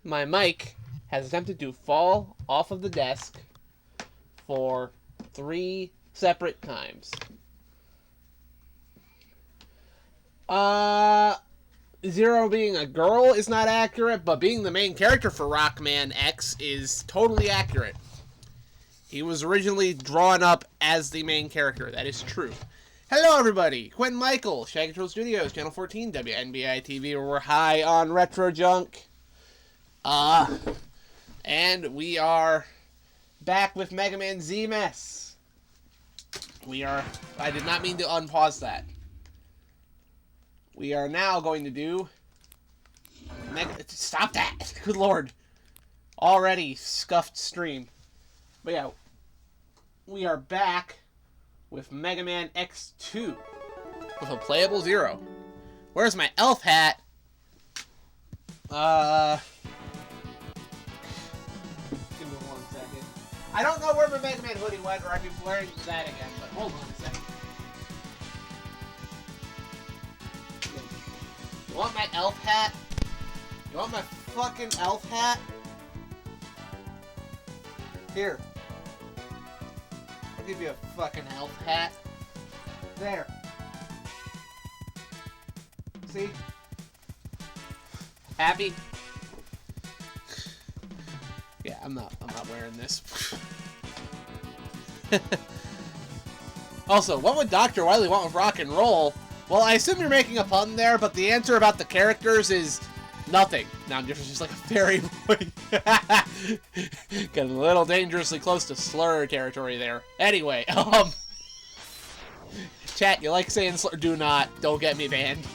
My mic has attempted to fall off of the desk for 3 separate times. Zero being a girl is not accurate, but being the main character for Rockman X is totally accurate. He was originally drawn up as the main character. That is true. Hello, everybody. Quentin Michael, Shaggy Control Studios, Channel 14, WNBI TV, where we're high on retro junk. And we are back with Megaman ZMAS. I did not mean to unpause that. We are now going to do... Stop that! Good lord. Already scuffed stream. But yeah, we are back with Megaman X2 with a playable Zero. Where's my elf hat? Give me 1 second. I don't know where my Megaman hoodie went, or I'd be wearing that again, but hold on a second. You want my elf hat? You want my fucking elf hat? Here. I'll give you a fucking elf hat. There. See? Happy? Yeah, I'm not wearing this. Also, what would Dr. Wily want with rock and roll? Well, I assume you're making a pun there, but the answer about the characters is nothing. Now I'm just like a fairy boy. Getting a little dangerously close to slur territory there. Anyway, chat, you like saying slur? Do not. Don't get me banned.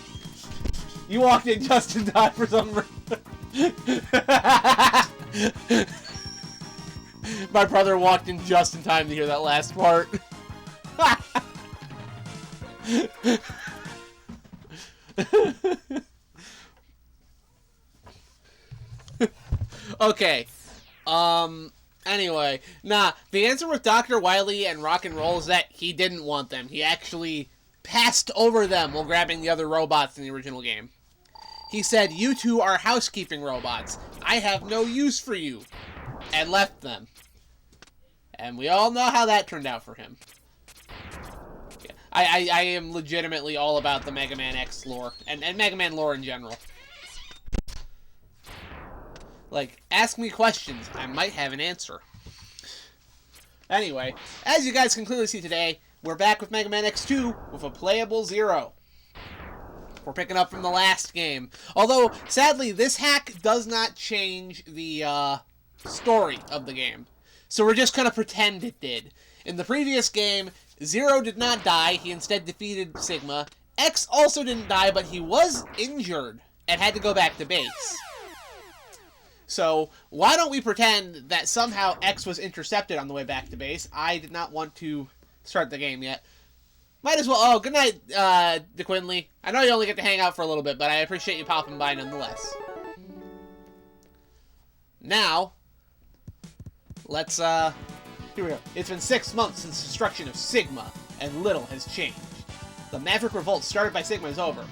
You walked in just in time for some reason. My brother walked in just in time to hear that last part. Okay. Anyway. Nah, the answer with Dr. Wily and rock and roll is that he didn't want them. He actually passed over them while grabbing the other robots in the original game. He said, "You two are housekeeping robots. I have no use for you." And left them. And we all know how that turned out for him. Yeah. I am legitimately all about the Mega Man X lore. And Mega Man lore in general. Like, ask me questions. I might have an answer. Anyway, as you guys can clearly see today, we're back with Mega Man X2 with a playable Zero. We're picking up from the last game. Although, sadly, this hack does not change the story of the game. So we're just going to pretend it did. In the previous game, Zero did not die. He instead defeated Sigma. X also didn't die, but he was injured and had to go back to base. So, why don't we pretend that somehow X was intercepted on the way back to base? I did not want to start the game yet. Might as well... Oh, good night, DeQuinley. I know you only get to hang out for a little bit, but I appreciate you popping by nonetheless. Now, let's, here we go. It's been 6 months since the destruction of Sigma, and little has changed. The Maverick Revolt started by Sigma is over.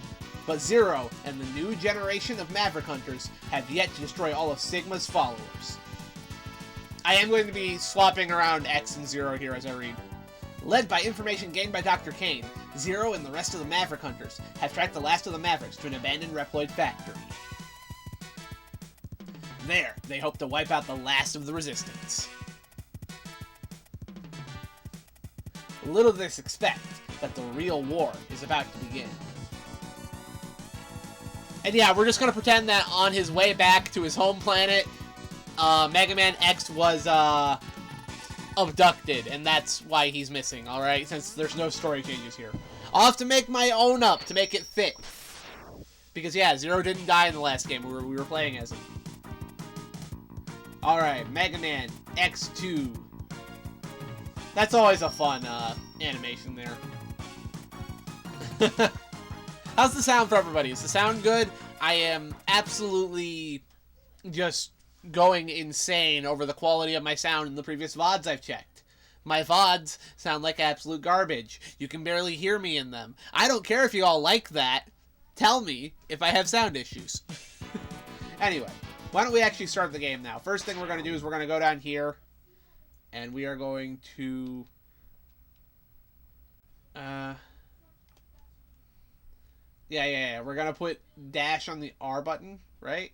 But Zero and the new generation of Maverick Hunters have yet to destroy all of Sigma's followers. I am going to be swapping around X and Zero here as I read. Led by information gained by Dr. Kane, Zero and the rest of the Maverick Hunters have tracked the last of the Mavericks to an abandoned Reploid factory. There, they hope to wipe out the last of the Resistance. Little did they expect that the real war is about to begin. And yeah, we're just going to pretend that on his way back to his home planet, Mega Man X was abducted, and that's why he's missing, alright? Since there's no story changes here. I'll have to make my own up to make it fit. Because yeah, Zero didn't die in the last game. We were playing as him. Alright, Mega Man X2. That's always a fun animation there. How's the sound for everybody? Is the sound good? I am absolutely just going insane over the quality of my sound in the previous VODs I've checked. My VODs sound like absolute garbage. You can barely hear me in them. I don't care if you all like that. Tell me if I have sound issues. Anyway, Why don't we actually start the game now? First thing we're going to do is we're going to go down here. And we are going to... Yeah. We're going to put dash on the R button, right?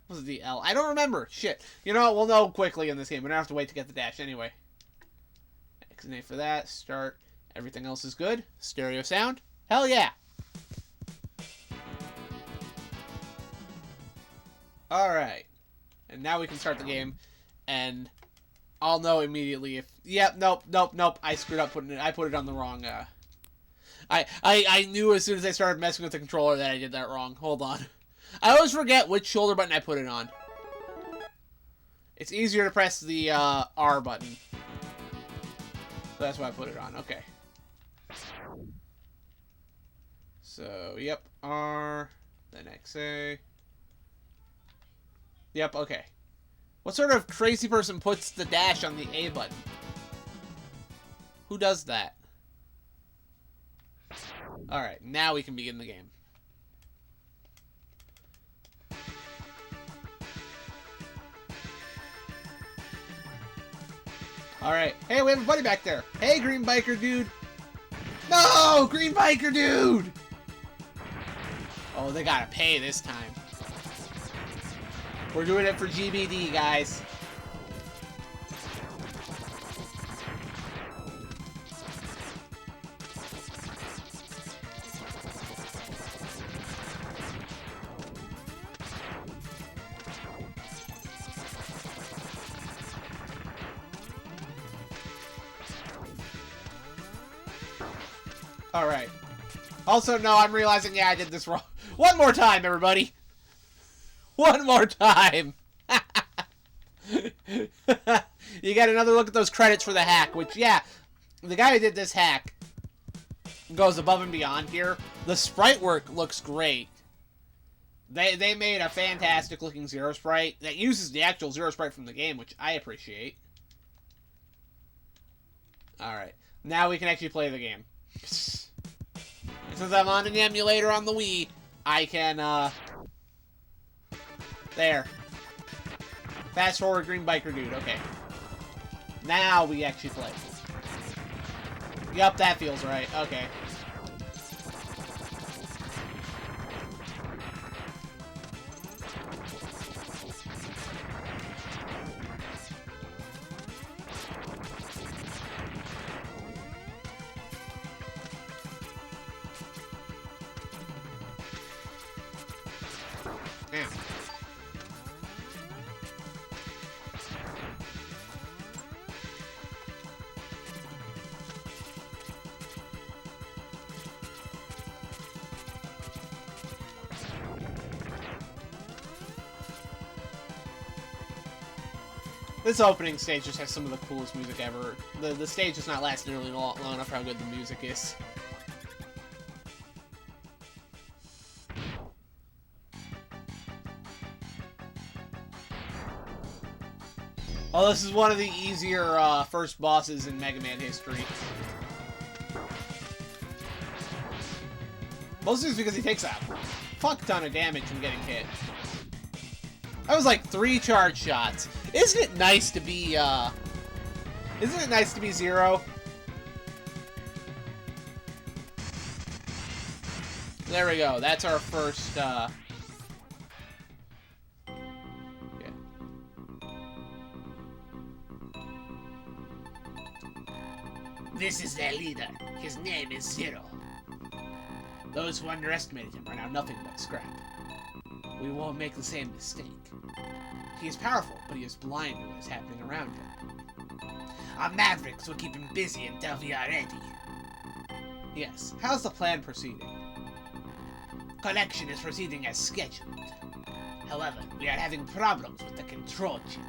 What was it, the L? I don't remember. Shit. You know what? We'll know quickly in this game. We don't have to wait to get the dash anyway. X and A for that. Start. Everything else is good. Stereo sound. Hell yeah. Alright. And now we can start the game. And I'll know immediately if... Yep, nope. I screwed up putting it... I put it on the wrong... I knew as soon as I started messing with the controller that I did that wrong. Hold on. I always forget which shoulder button I put it on. It's easier to press the R button. So that's why I put it on. Okay. So, yep. R. Then XA. Yep, okay. What sort of crazy person puts the dash on the A button? Who does that? Alright, now we can begin the game. Alright. Hey, we have a buddy back there. Hey, green biker dude. No! Green biker dude! Oh, they gotta pay this time. We're doing it for GBD, guys. Alright. Also, no, I'm realizing, yeah, I did this wrong. One more time, everybody. One more time. You get another look at those credits for the hack, which, yeah, the guy who did this hack goes above and beyond here. The sprite work looks great. They made a fantastic looking Zero sprite that uses the actual Zero sprite from the game, which I appreciate. Alright, now we can actually play the game. Since I'm on an emulator on the Wii, I can, there. Fast forward green biker dude, okay. Now we actually play. Yup, that feels right, okay. Damn. This opening stage just has some of the coolest music ever. The stage does not last nearly long enough for how good the music is. Oh, this is one of the easier first bosses in Mega Man history. Mostly it's because he takes a fuck ton of damage from getting hit. That was like 3 charge shots. Isn't it nice to be, Isn't it nice to be Zero? There we go. That's our first, yeah. This is their leader. His name is Zero. Those who underestimated him are now nothing but scrap. We won't make the same mistake. He is powerful, but he is blind to what is happening around him. Our mavericks will keep him busy until we are ready. Yes, how's the plan proceeding? Collection is proceeding as scheduled. However, we are having problems with the control chip.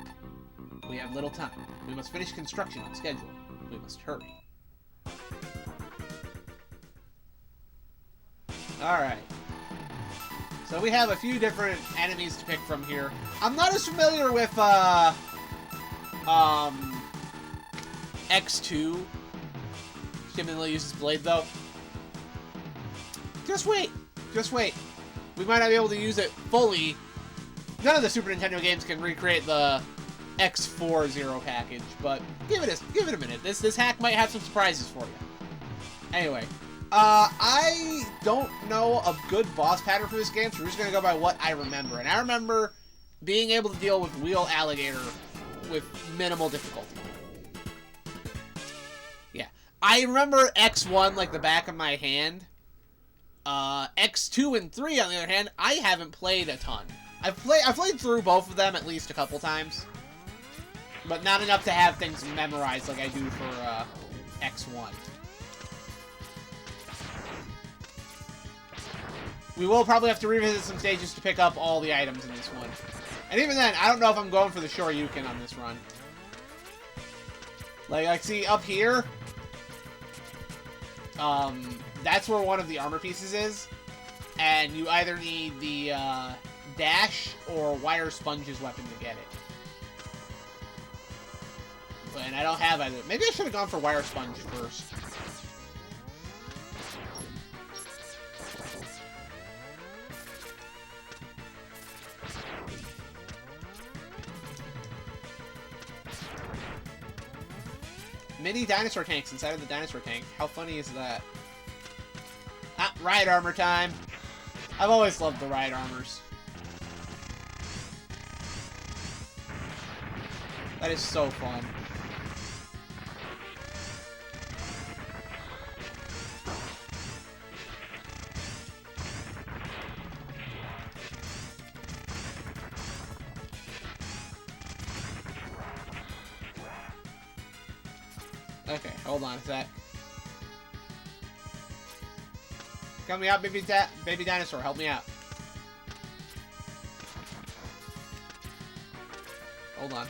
We have little time. We must finish construction on schedule. We must hurry. Alright. So we have a few different enemies to pick from here. I'm not as familiar with, X2. Timidly uses Blade, though. Just wait. Just wait. we might not be able to use it fully. None of the Super Nintendo games can recreate the X4 Zero package, but give it a minute. This hack might have some surprises for you. Anyway, I don't know a good boss pattern for this game, so we're just gonna go by what I remember. And I remember being able to deal with Wheel Alligator with minimal difficulty. Yeah, I remember X1 like the back of my hand. X2 and 3, on the other hand, I haven't played a ton. I've played through both of them at least a couple times, but not enough to have things memorized like I do for X1. We will probably have to revisit some stages to pick up all the items in this one. And even then, I don't know if I'm going for the Shoryuken on this run. Like see, up here, that's where one of the armor pieces is, and you either need the dash or Wire Sponge's weapon to get it. And I don't have either. Maybe I should have gone for Wire Sponge first. Mini dinosaur tanks inside of the dinosaur tank. How funny is that? Ah, ride armor time. I've always loved the ride armors. That is so fun. Okay, hold on a sec. Help me out, baby dinosaur. Help me out. Hold on.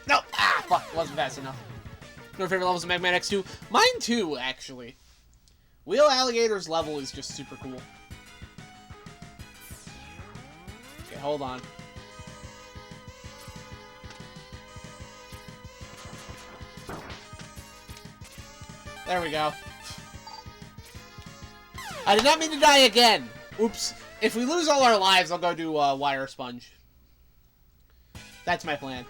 Nope! Ah, fuck. Wasn't fast enough. Your favorite levels of Mega Man X2? Mine too, actually. Wheel Alligator's level is just super cool. Okay, hold on. There we go. I did not mean to die again. Oops. If we lose all our lives, I'll go do Wire Sponge. That's my plan.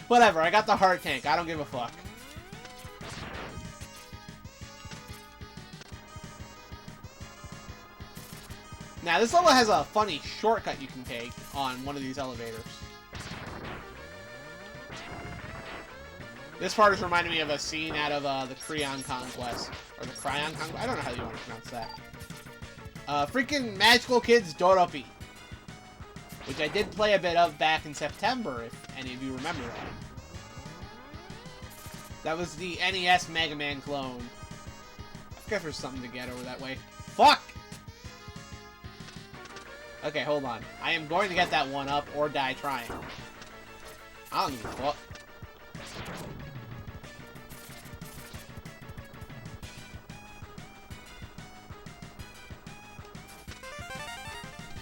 Whatever, I got the heart tank. I don't give a fuck. Now, this level has a funny shortcut you can take on one of these elevators. This part is reminding me of a scene out of the Creon Conquest. Or the Cryon Conquest? I don't know how you want to pronounce that. Freaking Magical Kids Doropi. Which I did play a bit of back in September, if any of you remember that. That was the NES Mega Man clone. I forget if there's something to get over that way. Fuck! Okay, hold on. I am going to get that one up or die trying. I don't give a fuck.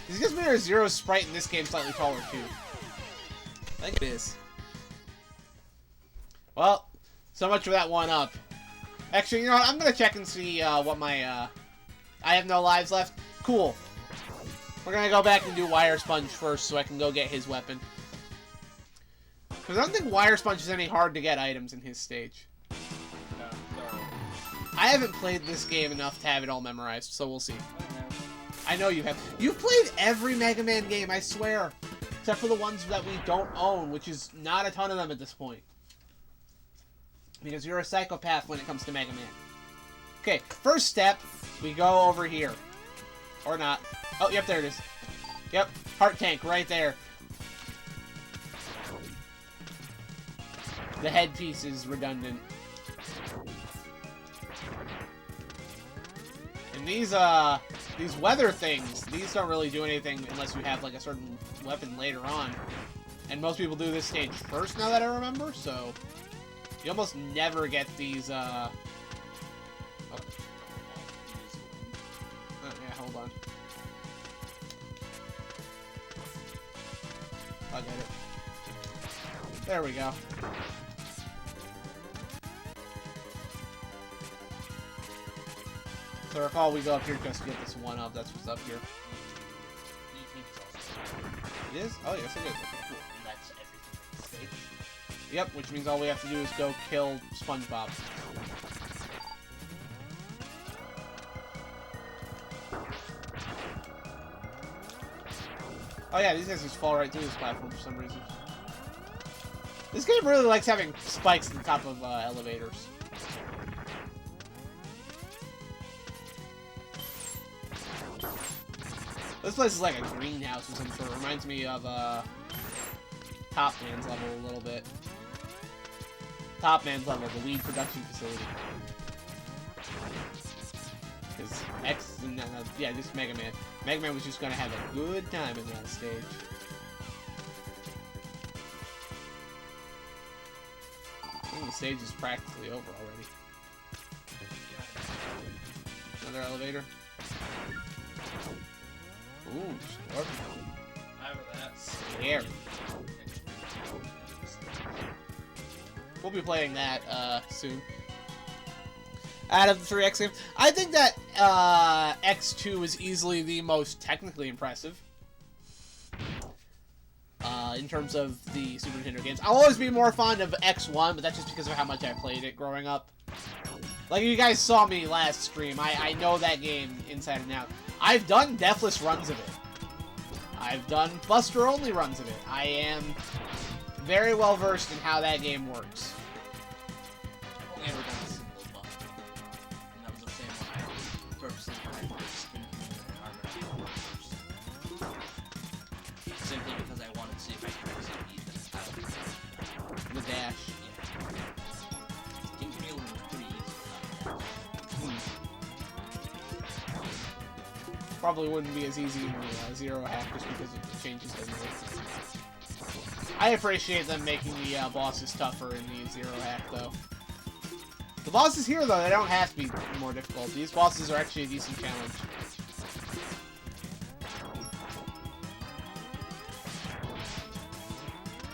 This gives me a Zero sprite in this game slightly taller, too. I think it is. Well, so much for that one up. Actually, you know what? I'm going to check and see what my... I have no lives left. Cool. We're going to go back and do Wire Sponge first so I can go get his weapon. Because I don't think Wire Sponge is any hard to get items in his stage. No. I haven't played this game enough to have it all memorized, so we'll see. I know you have. You've played every Mega Man game, I swear. Except for the ones that we don't own, which is not a ton of them at this point. Because you're a psychopath when it comes to Mega Man. Okay, first step, we go over here. Or not. Oh, yep, there it is. Yep, heart tank right there. The headpiece is redundant. And these weather things, these don't really do anything unless you have like a certain weapon later on. And most people do this stage first now that I remember, so you almost never get these oh yeah, hold on. I'll get it. There we go. So recall, we go up here just to get this one up. That's what's up here. It is? Oh, yes, it is. Okay, cool. And that's everything in the stage. Yep, which means all we have to do is go kill SpongeBob. Oh yeah, these guys just fall right through this platform for some reason. This game really likes having spikes at the top of elevators. This place is like a greenhouse or some sort. It reminds me of Top Man's level a little bit. Top Man's level, the weed production facility. Because X, yeah, just Mega Man. Mega Man was just gonna have a good time in that stage. I think the stage is practically over already. Another elevator. Ooh, scorpion. Scary. We'll be playing that soon. Out of the 3 X games, I think that X2 is easily the most technically impressive. In terms of the Super Nintendo games. I'll always be more fond of X1, but that's just because of how much I played it growing up. Like you guys saw me last stream, I know that game inside and out. I've done deathless runs of it. I've done Buster-only runs of it. I am very well versed in how that game works. I've only ever done a single Buster. And that was the same one I purposely tried to spin armor first. Simply because I wanted to see if I could actually beat them. The dash. Yeah. King Camille was pretty easy. Probably wouldn't be as easy in the Zero hack just because of the changes they made. I appreciate them making the bosses tougher in the Zero hack, though. The bosses here, though, they don't have to be more difficult. These bosses are actually a decent challenge.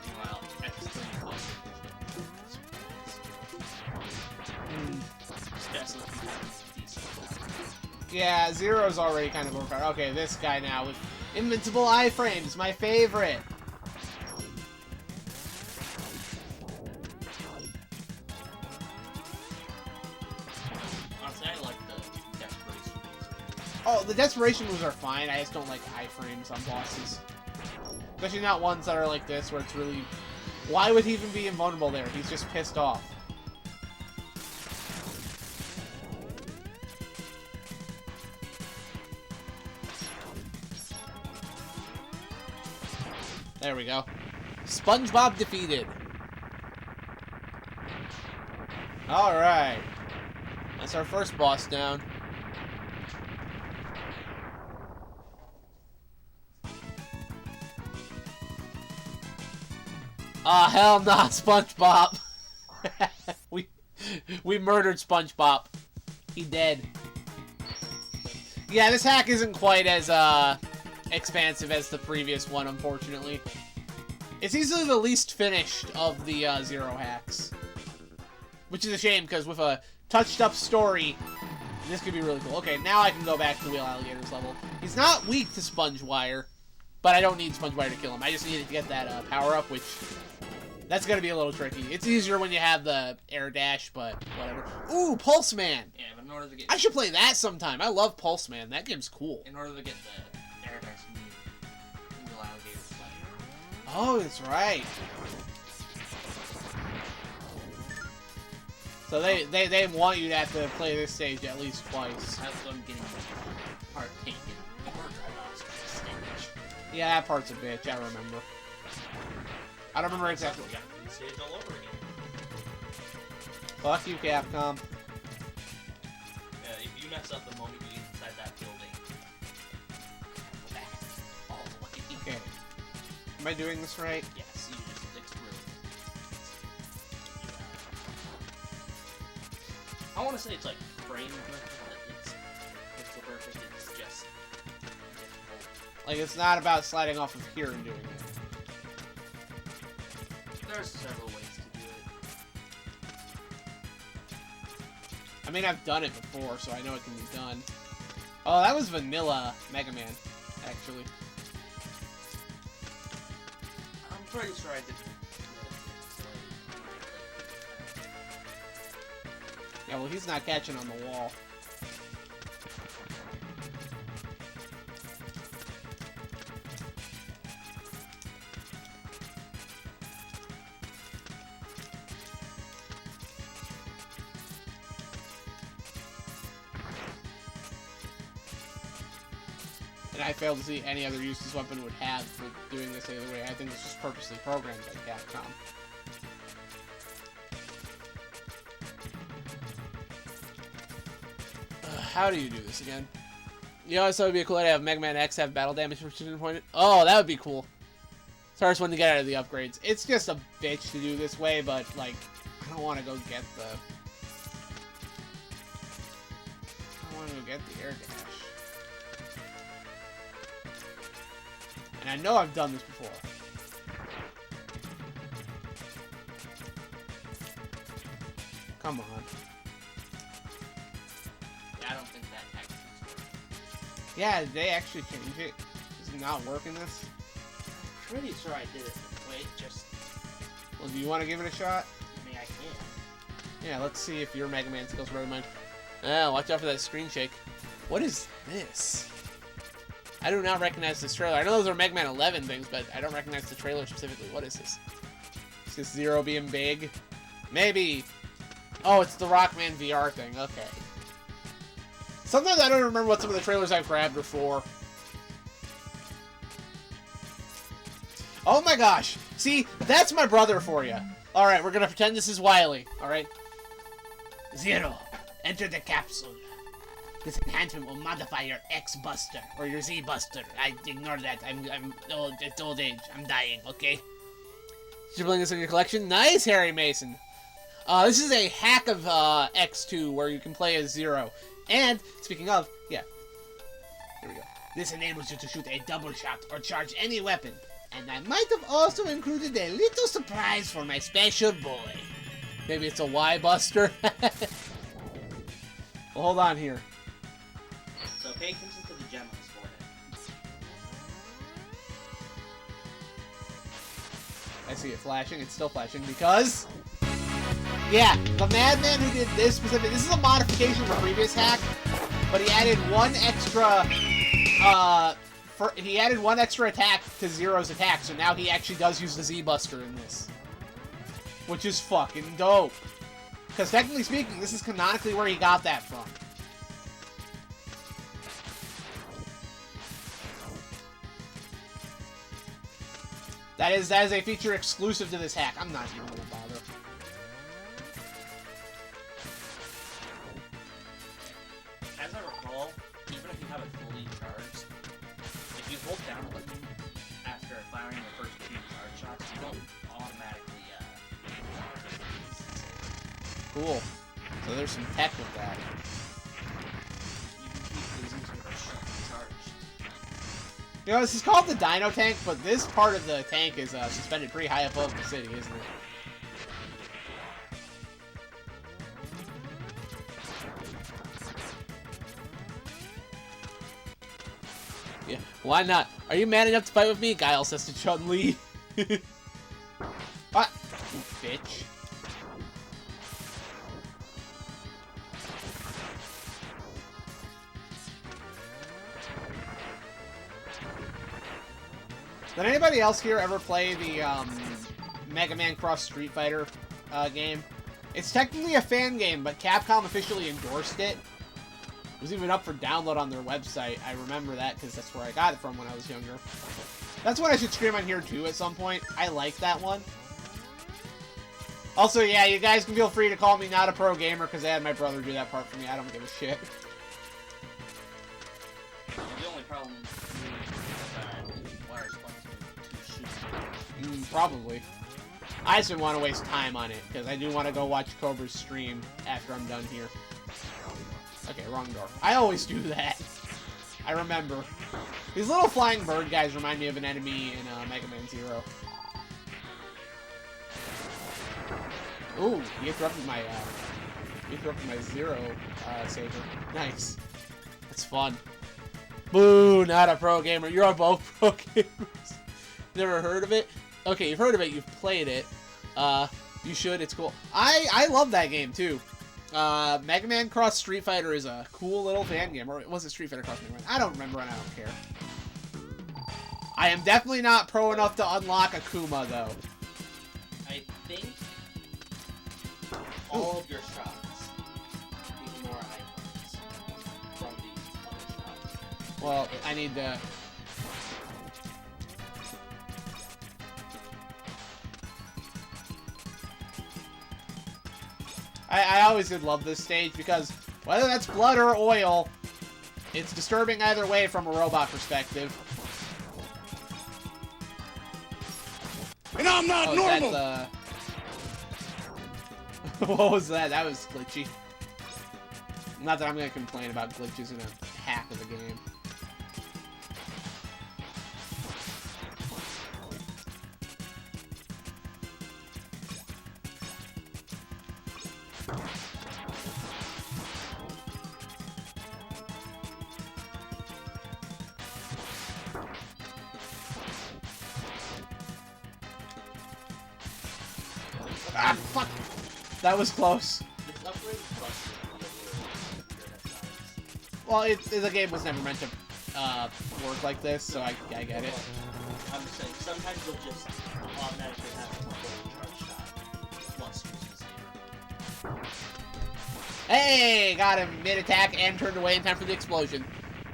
Meanwhile, X3 bosses. Especially if you have decent. Yeah, Zero's already kind of overpowered. Okay, this guy now with invincible iframes, my favorite. Honestly, I like the desperation moves. Oh, the desperation moves are fine. I just don't like iframes on bosses. Especially not ones that are like this, where it's really... Why would he even be invulnerable there? He's just pissed off. There we go. SpongeBob defeated. Alright. That's our first boss down. Ah, hell nah, SpongeBob. we murdered SpongeBob. He dead. Yeah, this hack isn't quite as expansive as the previous one, unfortunately. It's easily the least finished of the Zero hacks. Which is a shame, because with a touched-up story, this could be really cool. Okay, now I can go back to the Wheel Alligator's level. He's not weak to Sponge Wire, but I don't need Sponge Wire to kill him. I just needed to get that power-up, which... That's gonna be a little tricky. It's easier when you have the air dash, but whatever. Ooh, Pulse Man! Yeah, but in order to get... I should play that sometime. I love Pulse Man. That game's cool. In order to get the air dash move, Wheel Alligator's play. Oh, that's right. So they want you to have to play this stage at least twice. That's what I'm getting part taken. Or lost stage. Yeah, that part's a bitch. I remember. I don't remember exactly. Yeah, stage all over again. Fuck you, Capcom. Yeah, if you mess up the moment you get inside that building, go back all the way. Okay. Am I doing this right? Yes, you just explode. I want to say it's like frame perfect, but it's pixel perfect. It's just difficult. Like, it's not about sliding off of here and doing it. There's several ways to do it. I mean, I've done it before, so I know it can be done. Oh, that was vanilla Mega Man, actually. I'm pretty sure I did. Yeah, well, he's not catching on the wall. And I fail to see any other use this weapon would have for doing this either way. I think it's just purposely programmed by Capcom. How do you do this again? You know, so it would be cool to have Mega Man X have battle damage precision pointed. Oh, that would be cool. It's the hardest one to get out of the upgrades. It's just a bitch to do this way, but, like, I don't want to go get the... I want to go get the air dash. And I know I've done this before. Come on. I don't think that actually works. Yeah, they actually changed it. Does it not work in this? I'm pretty sure I did it. Wait, just... Well, do you want to give it a shot? I mean, I can. Yeah, let's see if your Mega Man skills are better than mine. Ah, watch out for that screen shake. What is this? I do not recognize this trailer. I know those are Mega Man 11 things, but I don't recognize the trailer specifically. What is this? Is this Zero being big? Maybe. Oh, it's the Rockman VR thing. Okay. Sometimes I don't remember what some of the trailers I've grabbed are for. Oh my gosh. See, that's my brother for you. Alright, we're gonna pretend this is Wily. Alright? Zero, enter the capsule. This enhancement will modify your X Buster or your Z Buster. I ignore that. I'm old. It's old age. I'm dying. Okay. Did you bring this in your collection? Nice, Harry Mason. This is a hack of X2 where you can play as Zero. And speaking of, yeah, here we go. This enables you to shoot a double shot or charge any weapon. And I might have also included a little surprise for my special boy. Maybe it's a Y Buster. Well, hold on here. So pay attention to the GMAS for it. I see it flashing. It's still flashing because... Yeah, the madman who did this specific... This is a modification of a previous hack, but he added one extra... he added one extra attack to Zero's attack, so now he actually does use the Z-Buster in this. Which is fucking dope. Because technically speaking, this is canonically where he got that from. That is a feature exclusive to this hack. I'm not even gonna bother. As I recall, even if you have it fully charged, if you hold down a button after firing your first 2 charge shots, you don't automatically Cool. So there's some tech with that. you can keep losing some charged. You know, this is called the Dino Tank, but this part of the tank is suspended pretty high above the city, isn't it? Yeah, why not? Are you man enough to fight with me? Guile says to Chun-Li. What? You bitch. Did anybody else here ever play the Mega Man Cross Street Fighter game? It's technically a fan game, but Capcom officially endorsed it. It was even up for download on their website. I remember that because that's where I got it from when I was younger. That's what I should stream on here too at some point. I like that one. Also, yeah, you guys can feel free to call me not a pro gamer because I had my brother do that part for me. I don't give a shit. The only problem is wires to shoot. Probably. I just didn't want to waste time on it because I do want to go watch Cobra's stream after I'm done here. Okay, wrong door. I always do that. I remember. These little flying bird guys remind me of an enemy in Mega Man Zero. Ooh, he interrupted my You threw up my zero saber. Nice. That's fun. Boo, not a pro gamer. You're on both pro gamers. Never heard of it? Okay, you've heard of it. You've played it. You should. It's cool. I love that game, too. Megaman Cross Street Fighter is a cool little fan game. Or was it Street Fighter Cross Megaman? I don't remember and I don't care. I am definitely not pro enough to unlock Akuma, though. I think all of your shots ignore icons from these other shots. Well, I need to... I always did love this stage because whether that's blood or oil, it's disturbing either way from a robot perspective. And I'm not normal! What was that? That was glitchy. Not that I'm going to complain about glitches in a hack of the game. Ah, fuck! That was close. This upgrade is busted. Well, the game was never meant to work like this, so I get it. I'm just saying, sometimes you'll just automatically have a full charge shot plus use the saber. Hey! Got him mid-attack and turned away in time for the explosion.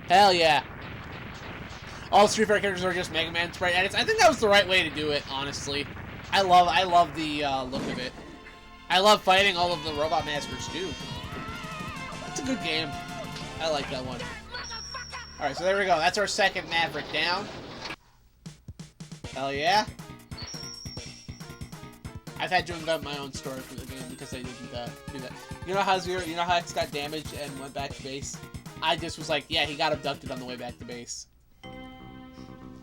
Hell yeah. All Street Fighter characters are just Mega Man sprite edits. I think that was the right way to do it, honestly. I love the look of it. I love fighting all of the Robot Masters, too. It's a good game. I like that one. Alright, so there we go. That's our second Maverick down. Hell yeah. I've had to invent my own story for the game because I didn't do that. You know how X got damaged and went back to base? I just was like, yeah, he got abducted on the way back to base.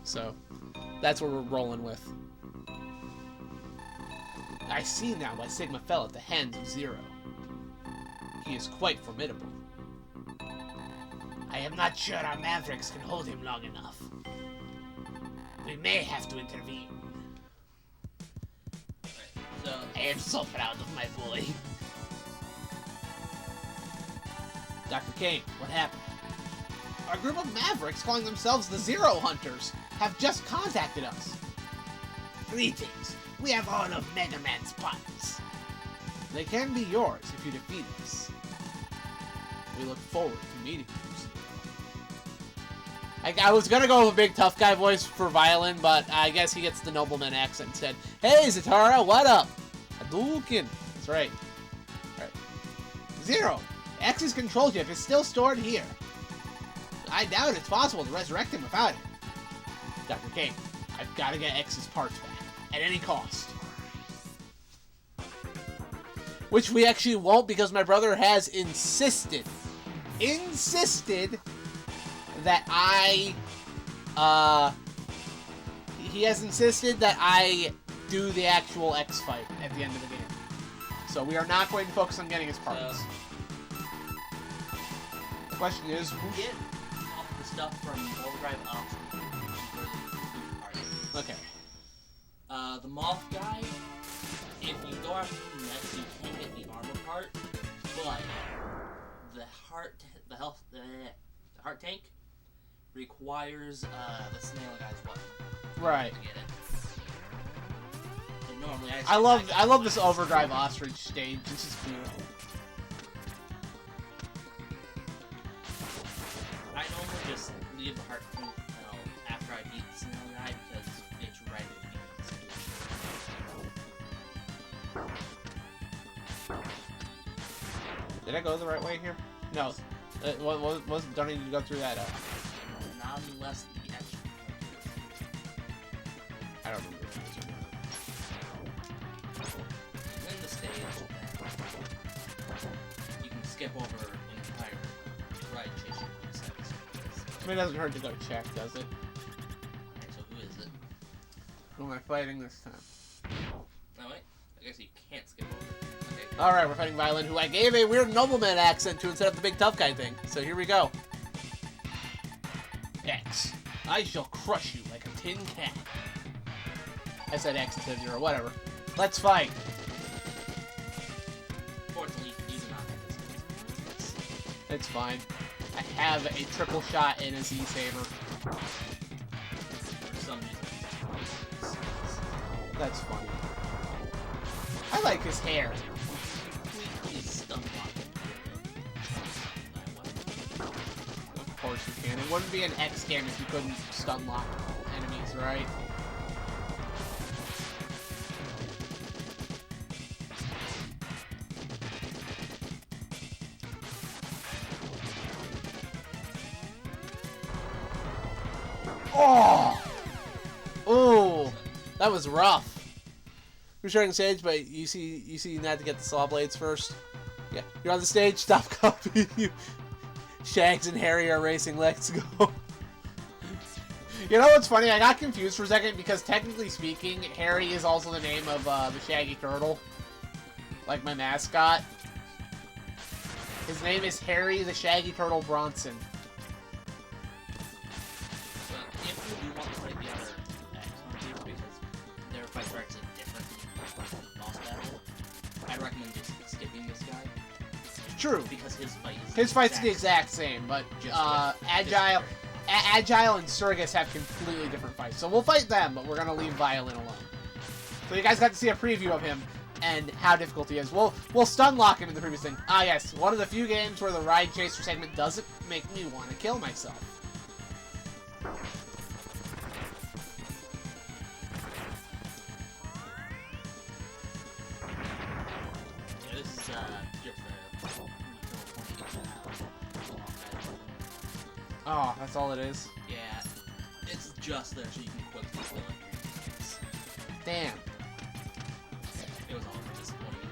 So, that's what we're rolling with. I see now why Sigma fell at the hands of Zero. He is quite formidable. I am not sure our Mavericks can hold him long enough. We may have to intervene. So, I am so proud of my boy. Dr. Kane, what happened? A group of Mavericks calling themselves the Zero Hunters have just contacted us. Greetings. We have all of Mega Man's parts. They can be yours if you defeat us. We look forward to meeting you. I was gonna go with a big tough guy voice for Violin, but I guess he gets the nobleman accent instead. Hey, Zatara, what up? Hadouken. That's right. Alright. Zero. X's control chip is still stored here. I doubt it's possible to resurrect him without it. Dr. Kane, I've got to get X's parts back. At any cost. Which we actually won't because my brother has insisted that he has insisted that I do the actual X fight at the end of the game. So we are not going to focus on getting his parts. The question is, get off the stuff from Overdrive Option. Okay. The moth guy, if you go after him next, you can get the armor part, but the heart tank requires the snail guy's weapon. Right. To get it. And normally I love this Overdrive Ostrich stage. This is cool. I normally just leave the heart tank after I beat the snail guy because it's right at the beginning of the stage. Did I go the right way here? No. Don't need to go through that. Not unless the extra. I don't remember. In the stage, you can skip over an entire ride chasing seconds. I mean, it doesn't hurt to go check, does it? Okay, so who is it? Who am I fighting this time? No, wait. I guess you can't skip over. Okay. Alright, we're fighting Violin, who I gave a weird nobleman accent to instead of the big tough guy thing. So here we go. X. I shall crush you like a tin can. I said X instead of 0, whatever. Let's fight. Fortunately, you do not have this. It's fine. I have a triple shot in a Z-Saber. For some reason. That's funny. I like his hair. He's stun blocking. Of course you can. It wouldn't be an X game if you couldn't stun lock enemies, right? Oh! Oh! That was rough. We're starting the stage, but you see not to get the saw blades first. Yeah, you're on the stage. Stop copying you. Shags and Harry are racing. Let's go. You know what's funny? I got confused for a second because technically speaking, Harry is also the name of the Shaggy Turtle, like my mascot. His name is Harry the Shaggy Turtle Bronson. Well, if you do want to fight the other X-Men because their fights are actually different from the boss battle, I'd recommend just skipping this guy. True. Because His fight's the exact same, but Agile and Surgus have completely different fights. So we'll fight them, but we're gonna leave Violin alone. So you guys got to see a preview of him and how difficult he is. We'll stun lock him in the previous thing. Ah yes, one of the few games where the Ride Chaser segment doesn't make me want to kill myself. Yeah, this is just Oh, that's all it is? yeah, it's just there so you can quickly kill it. Damn. It was all disappointing.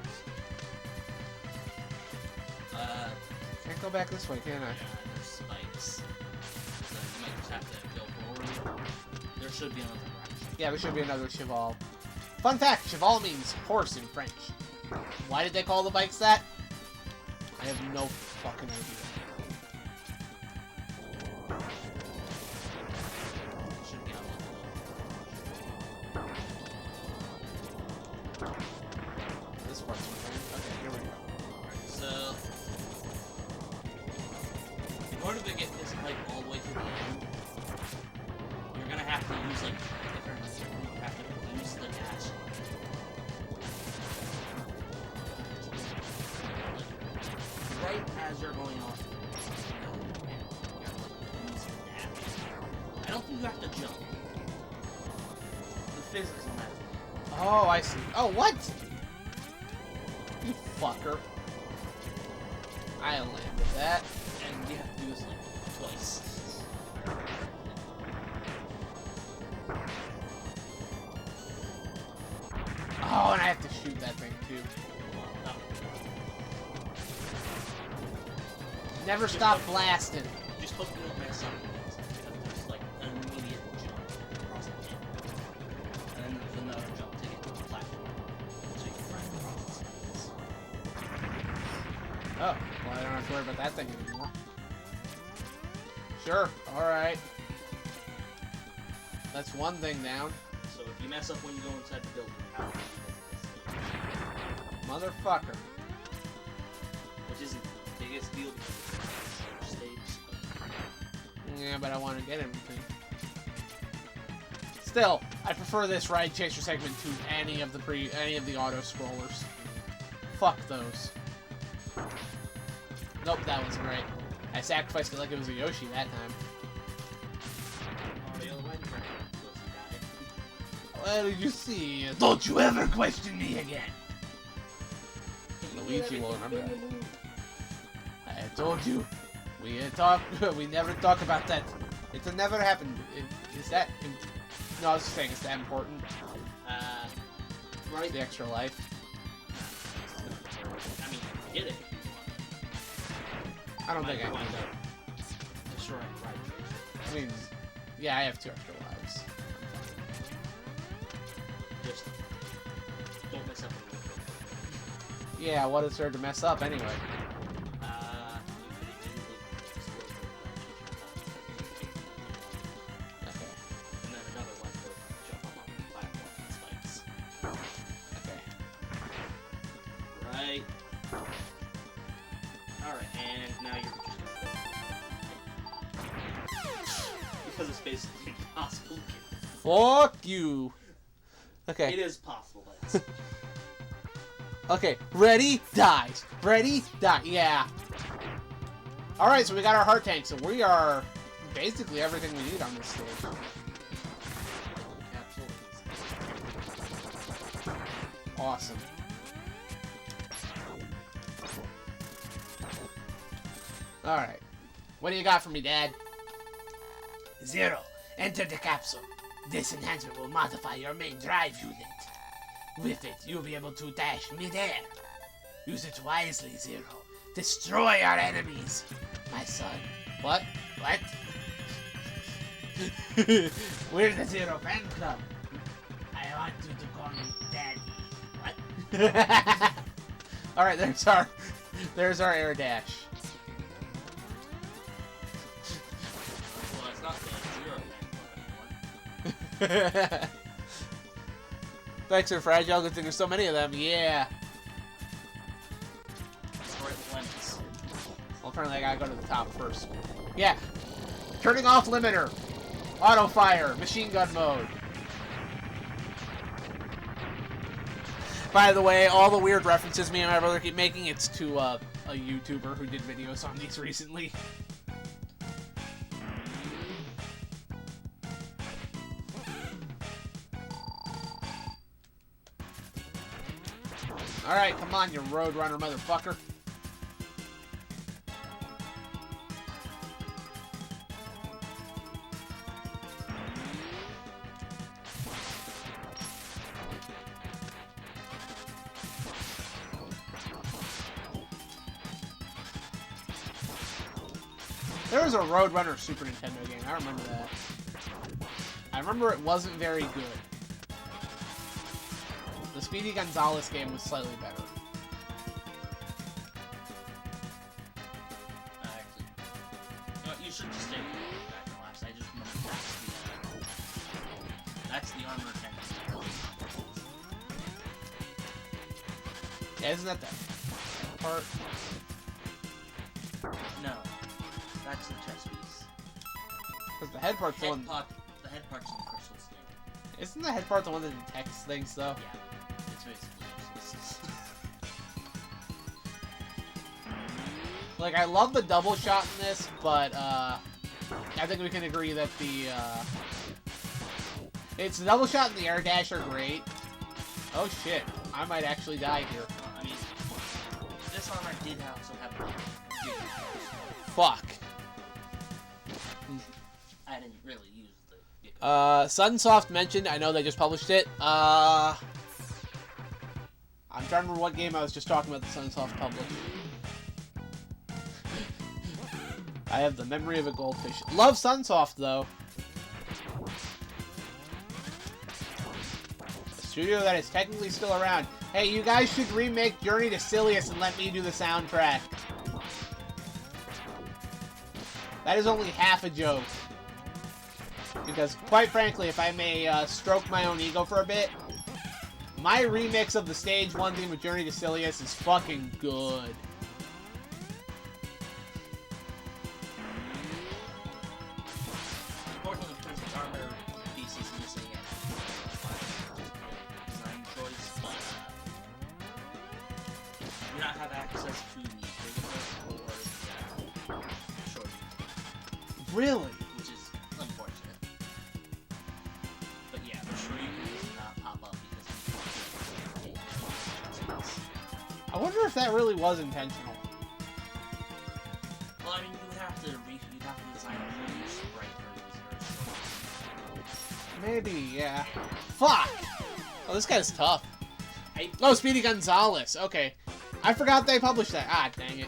Can't go back this way, can I? Yeah, there's spikes. So you might just have to go forward. There should be another right. Yeah, there should be another cheval. Fun fact, cheval means horse in French. Why did they call the bikes that? I have no fucking idea. Should be on This part's fine. Okay, here we go. Alright, so in order to get this bike all the way to the end, you're gonna have to use like different you have to use the dash. Right as you're going off. I don't think you have to jump. The physics on that. Oh, I see. Oh, what? You fucker. I landed that. And you have to do this like twice. Oh, and I have to shoot that thing too. No. Never stop blasting. Just hope you don't mess up. There's like an immediate jump across the game. And then there's another jump to get to the platform. So you can run across the space. Oh, well, I don't have to worry about that thing anymore. Sure, alright. That's one thing down. So if you mess up when you go inside the building, how do you Motherfucker. which isn't the biggest deal because it's a stage. Yeah, but I want to get everything. Still, I prefer this Ride Chaser segment to any of the auto scrollers. Fuck those. Nope, that wasn't right. I sacrificed it like it was a Yoshi that time. Oh, the other way, you What did you see? Don't you ever question me again. Luigi will remember that. I told you. We never talk about that. It never happened. Is that... No, I was just saying, is that important? Right. The extra life. I mean, get it. I don't think I need that. That's right, right. I mean, yeah, I have 2 extra lives. Just don't mess up with Yeah, what is there to mess up anyway? Okay. And then another one to jump up on the platform and spikes. Okay. Right. Alright, and now you're just because it's basically impossible. Fuck you. Okay. It is possible, but Okay. Ready? Dies. Ready? Die. Yeah. Alright, so we got our heart tank, so we are basically everything we need on this stage. Awesome. Alright. What do you got for me, Dad? Zero. Enter the capsule. This enhancement will modify your main drive unit. With it, you'll be able to dash mid-air. Use it wisely, Zero. Destroy our enemies, my son. What? What? We're the Zero Fan Club. I want you to call me Daddy. What? Alright, there's our air dash. well, it's not the Zero Man anymore. Thanks for fragile, good thing there's so many of them, yeah. Destroy the limits. Well, apparently I gotta go to the top first. Yeah. Turning off limiter. Auto fire. Machine gun mode. By the way, all the weird references me and my brother keep making, it's to a YouTuber who did videos on these recently. Alright, come on, you Roadrunner motherfucker. There was a Roadrunner Super Nintendo game, I remember that. I remember it wasn't very good. The Speedy Gonzales game was slightly better. Actually, you know what, you should just stay back in last. I just remember that's the armor tank. Yeah, isn't that the part? No, that's the chest piece. Because the head part's the one... The head part's in the crystal state. Isn't the head part the one that detects things, though? Yeah, it's basically useless. Like, I love the double shot in this, but, I think we can agree that the, it's the double shot and the air dash are great. Oh, shit. I might actually die here. I mean, this armor did also have a Fuck. I didn't really use the... Sunsoft mentioned, I know they just published it, I'm trying to remember what game I was just talking about that Sunsoft published. I have the memory of a goldfish. Love Sunsoft, though. A studio that is technically still around. Hey, you guys should remake Journey to Silius and let me do the soundtrack. That is only half a joke. Because, quite frankly, if I may stroke my own ego for a bit, my remix of the Stage 1 theme of Journey to Silius is fucking good. Unfortunately, because the armor piece is missing it. Design choice, but you not have access to the big or the short, Really? which is unfortunate. But yeah, the Shuriken does not pop up because I wonder if that really was intentional. well, I mean, you'd have to design a whole new sprite for Maybe, yeah. Fuck! Oh, this guy's tough. I Oh, Speedy Gonzales. Okay. I forgot they published that. Ah, dang it.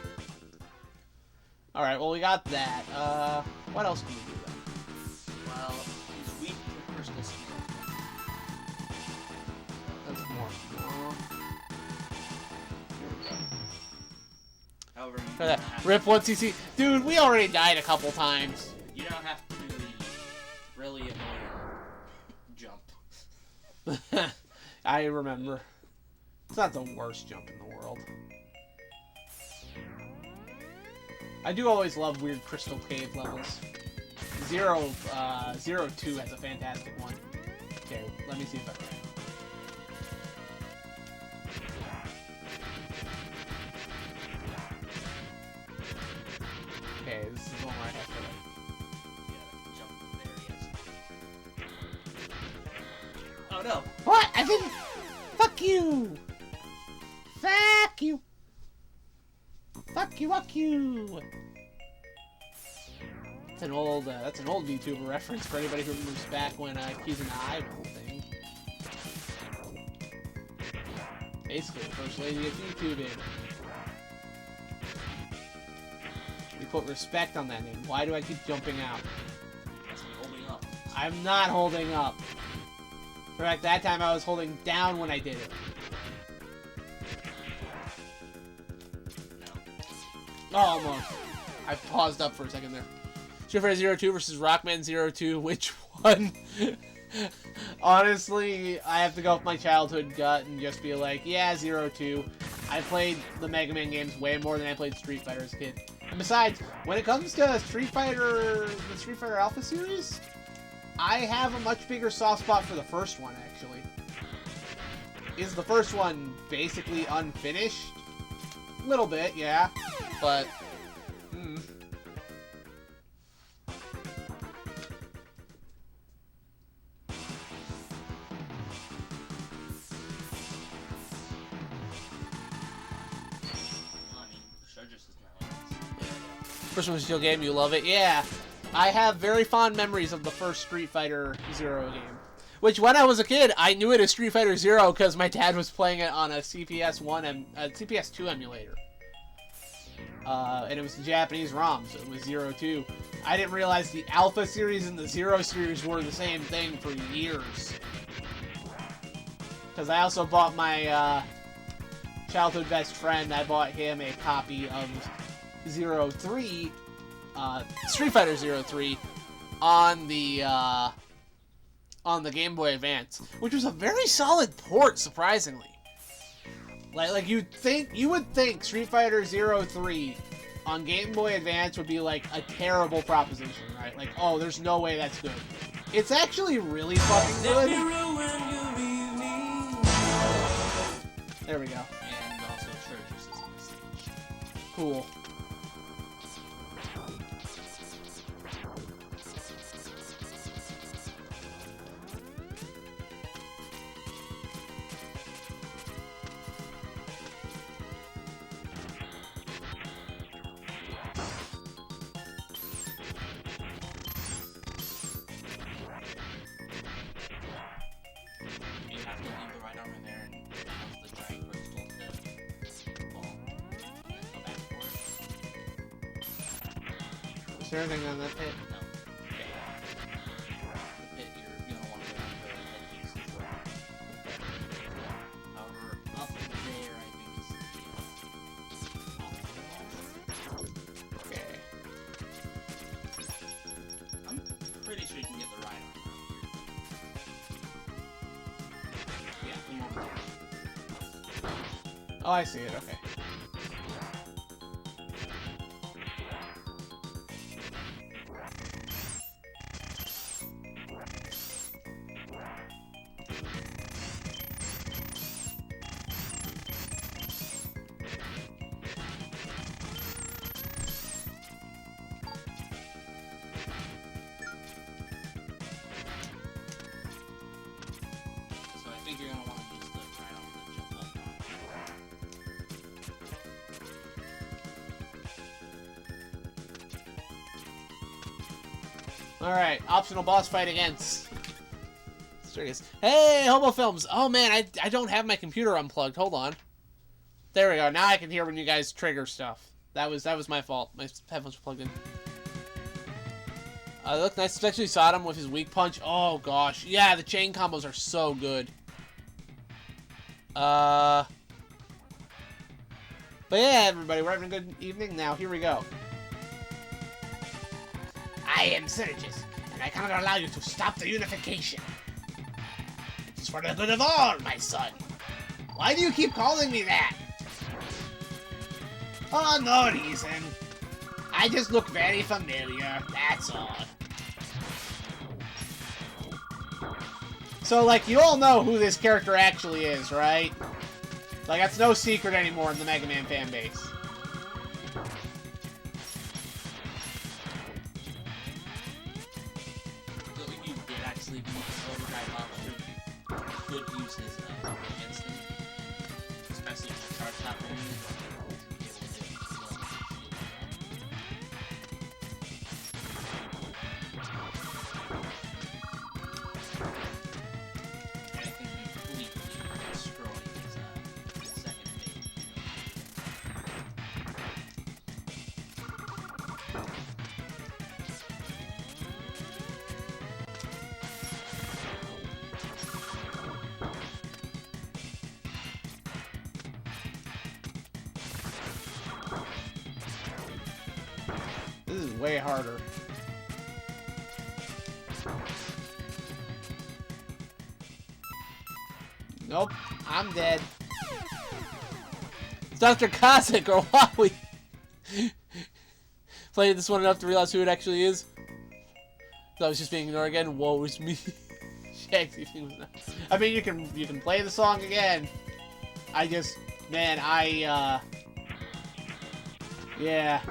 Alright, well, we got that. What else can we do, then? well, he's weak to crystal steel. That's more. Here we go. Rip 1cc. Dude, we already died a couple times. You don't have to do the really annoying jump. I remember. It's not the worst jump in the world. I do always love weird Crystal Cave levels. Zero 2 has a fantastic one. Okay, let me see if I can. Okay, this is the one where I have to like... Oh no! What? I didn't... Fuck you! Fuck you! Fuck you, fuck you! That's an old VTuber reference for anybody who remembers back when Keys in the Eye was a thing. Basically, the first lady of YouTube. We put respect on that name. Why do I keep jumping out? Holding up. I'm not holding up. In fact, that time I was holding down when I did it. No. Oh, almost. I paused up for a second there. Street Fighter 02 versus Rockman 02. Which one? Honestly, I have to go with my childhood gut and just be like, yeah, 02. I played the Mega Man games way more than I played Street Fighter as a kid. And besides, when it comes to the Street Fighter Alpha series, I have a much bigger soft spot for the first one, actually. Is the first one basically unfinished? A little bit, yeah. But... First one was your game, you love it. Yeah, I have very fond memories of the first Street Fighter Zero game. Which, when I was a kid, I knew it as Street Fighter Zero because my dad was playing it on a CPS-1 and CPS-2 emulator. And it was the Japanese ROM, so it was 02. I didn't realize the Alpha series and the Zero series were the same thing for years. Because I also bought my childhood best friend, I bought him a copy of 03, Street Fighter 03 on the Game Boy Advance, which was a very solid port, surprisingly. Like you would think Street Fighter 03 on Game Boy Advance would be like a terrible proposition, right? Like, oh, there's no way that's good. It's actually really fucking good. There we go. And also Treasures is on the stage. Cool. Is there anything on that pit? No. Okay. The pit, you're gonna want to go for the head pieces. However, up there, I think is the Okay. I'm pretty sure you can get the right arm around here. Yeah, come over here. Oh, I see it. Okay. So I think you're gonna want to use the right arm to jump up on. Alright, optional boss fight against... Hey, Hobo Films! Oh man, I don't have my computer unplugged. Hold on. There we go. Now I can hear when you guys trigger stuff. That was my fault. My headphones were plugged in. Look nice, especially Sodom with his weak punch. Oh gosh. Yeah, the chain combos are so good. But But yeah, everybody, we're having a good evening now. Here we go. I am Surgis, and I cannot allow you to stop the unification. It is for the good of all, my son. Why do you keep calling me that? Oh, no reason. I just look very familiar, that's all. So, like, you all know who this character actually is, right? Like, that's no secret anymore in the Mega Man fan base. So if you did actually beat Overdrive Monster, could use his instinct, especially if the charge top This is way harder. Nope, I'm dead. It's Dr. Cossack, or Wowie. Played this one enough to realize who it actually is. So I was just being ignored again. Woe is me. I mean, you can play the song again. I just, man, yeah.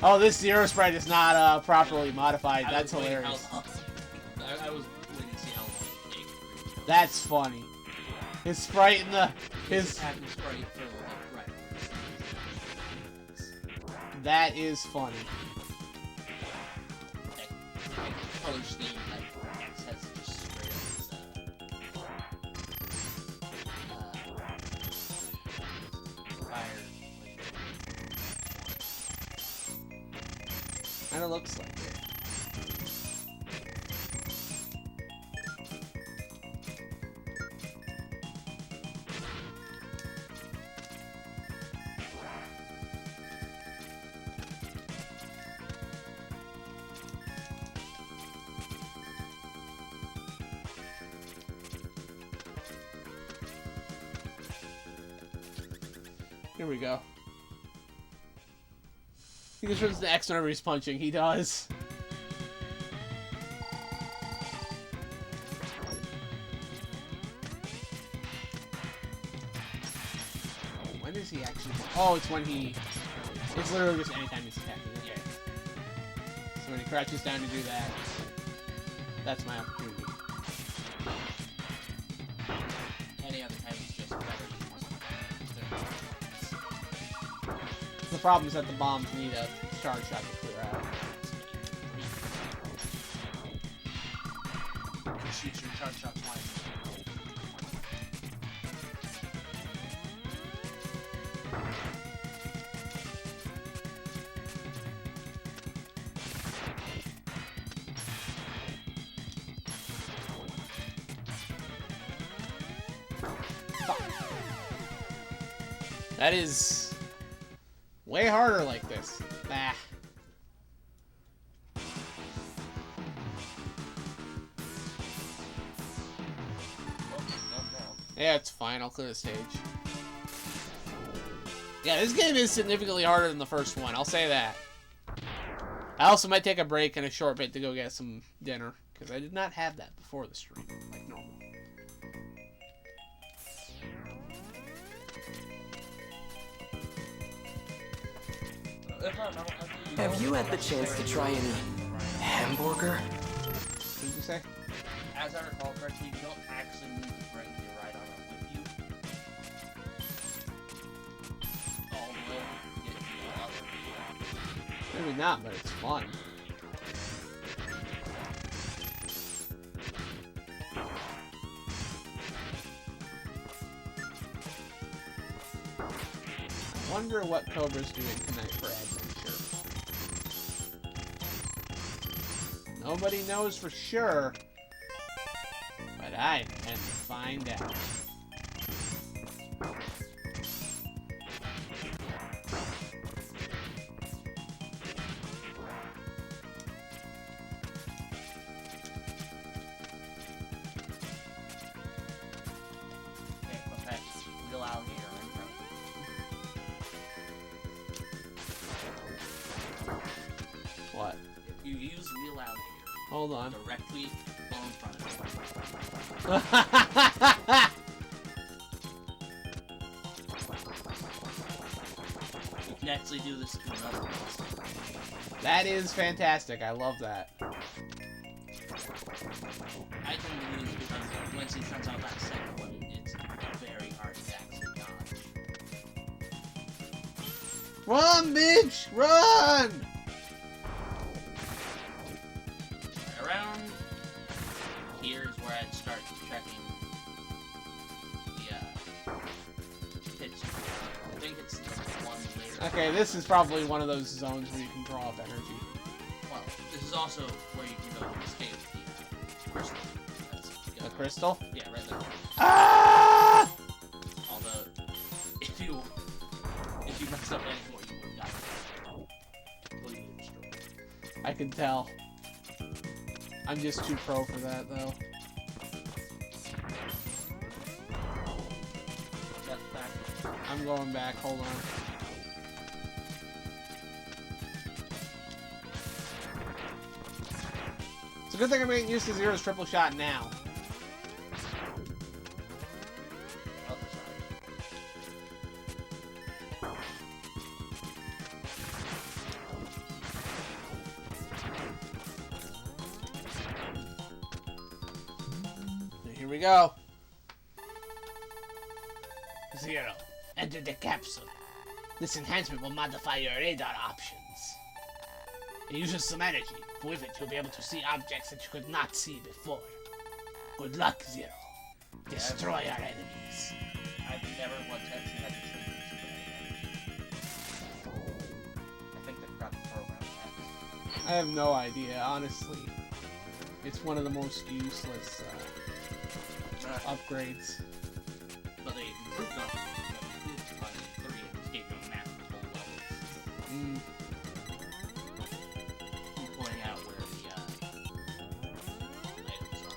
Oh, this Zero sprite is not properly modified. That's hilarious. I was waiting to see how long it takes. That's funny. His sprite in the Having sprite for right. That is funny. Color scheme that X has just straight up fire. Kinda looks like it. Here we go. He just turns to X whenever he's punching. He does. When is he actually? Oh, it's when he. It's literally just anytime he's attacking. Yeah. So when he crouches down to do that, that's my opportunity. Any other time it's just better. The problem is that the bombs need a charge shot to clear out. You can shoot your charge shot twice. That is way harder like this. Nah. Yeah, it's fine. I'll clear the stage. Yeah, this game is significantly harder than the first one. I'll say that. I also might take a break and a short bit to go get some dinner, because I did not have that before the stream, like normal. Have you had the chance to try any hamburger? What did you say? As I recall correctly, you don't actually need to bring your right arm up with you. All the way to get to the other. Maybe not, but it's fun. I wonder what Cobra's doing tonight for adventure. Nobody knows for sure, but I intend to find out. wheel out here. Hold on. Directly well in front of you. You can actually do this to another one. That is fantastic. I love that. I tend to lose because once he turns out that second one, it's very hard to actually dodge. Run, bitch! Run! Around here is where I'd start checking the pitch. I think it's the one later. Okay, this is probably one of those zones where you can draw up energy. Well, this is also where you can go to escape the crystal. The crystal? Yeah, right there. Ah! Although, if you messed up anymore, you would have gotten completely destroyed. I can tell. I'm just too pro for that, though. That's back. I'm going back. Hold on. It's a good thing I'm getting used to Zero's triple shot now. Other side. Here we go. Zero, enter the capsule. This enhancement will modify your radar options. It uses some energy. With it, you'll be able to see objects that you could not see before. Good luck, Zero. Destroy our enemies. I've never once actually had to train this. I think they forgot to program that. I have no idea, honestly. It's one of the most useless upgrades. But they improved on it. They improved on 3 and just gave you a map of the whole level. Mm. I'm pointing out where the items are.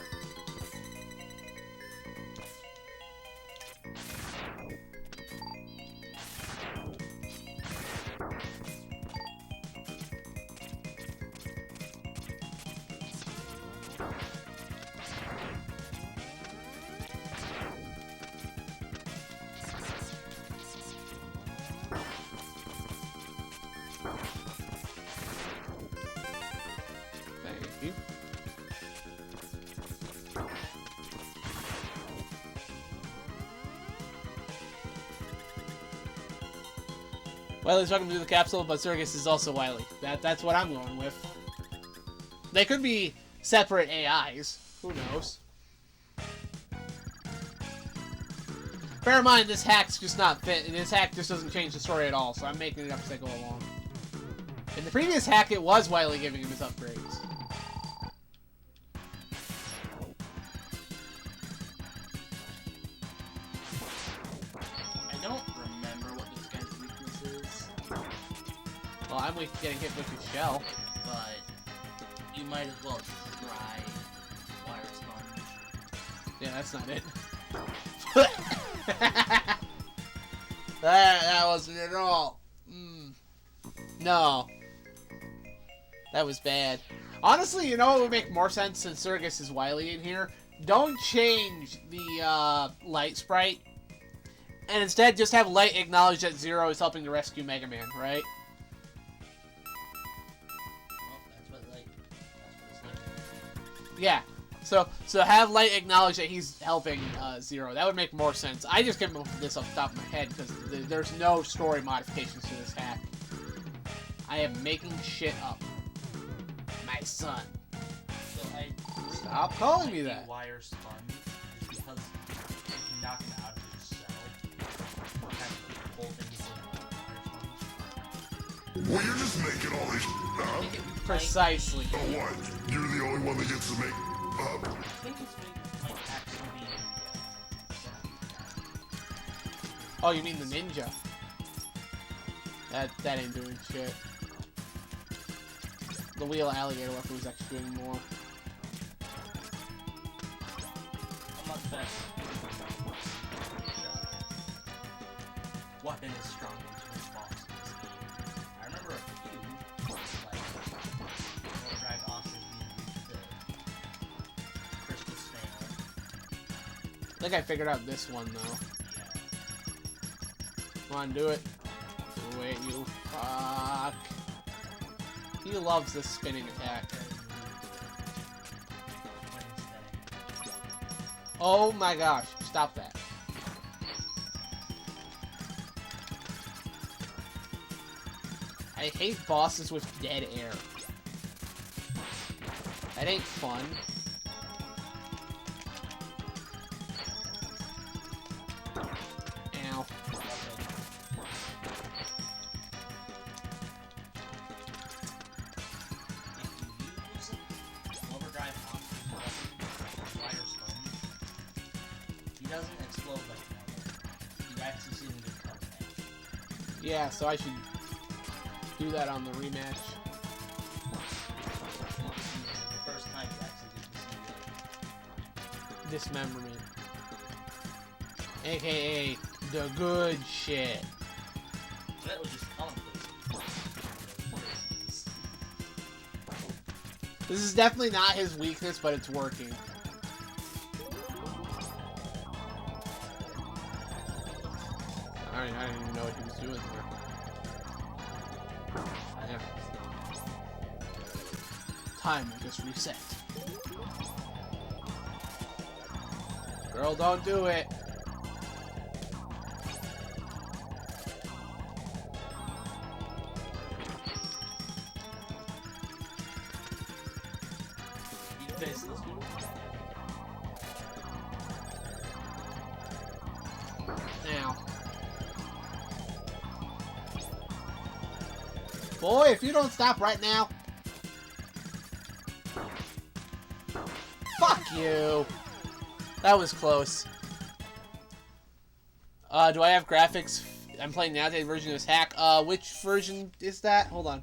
Thank you. Wily's welcome to the capsule, but Surgus is also Wily. That's what I'm going with. They could be separate AIs. Who knows? Bear in mind, this hack's just not fit, and this hack just doesn't change the story at all, so I'm making it up as I go along. In the previous hack, it was Wily giving him his upgrades. I don't remember what this guy's weakness is, Well, I'm weak to getting hit with his shell. but you might as well try wire sponge. Yeah, that's not it. that wasn't it at all. No. That was bad. Honestly, you know what would make more sense since Surgus is Wily in here? Don't change the light sprite. And instead just have Light acknowledge that Zero is helping to rescue Megaman, right? Well, that's what it's like. Yeah. So have Light acknowledge that he's helping Zero. That would make more sense. I just came up with this off the top of my head because there's no story modifications to this hack. I am making shit up. My son. So Stop calling me that. Wire sponge is because if you knock him out of his cell, you kind of pull things in the wire sponge. Well, you're just making all this up. I think it might Precisely. So what? You're the only one that gets to make up. I think this might actually be. Oh, you mean the ninja? That ain't doing shit. The wheel alligator weapon was actually doing more. I'm not the best. Weapon is strong into response in this game. I remember a few, like, Drag Austin I think I figured out this one, though. Come on, do it. Do it, you fuck. He loves this spinning attack. Oh my gosh, stop that. I hate bosses with dead air. That ain't fun. Ow. He doesn't explode like normal. You actually see him get cut in half. Yeah, so I should do that on the rematch. The first time you actually get to see Dismemberment. AKA the good shit. it. That was just commonplace. This is definitely not his weakness, but it's working. I didn't even know what he was doing there. Yeah. Time will just reset. Girl, don't do it. You face this dude. Now. Boy, if you don't stop right now. Fuck you. That was close. Do I have graphics? I'm playing the outdated version of this hack. Which version is that? Hold on.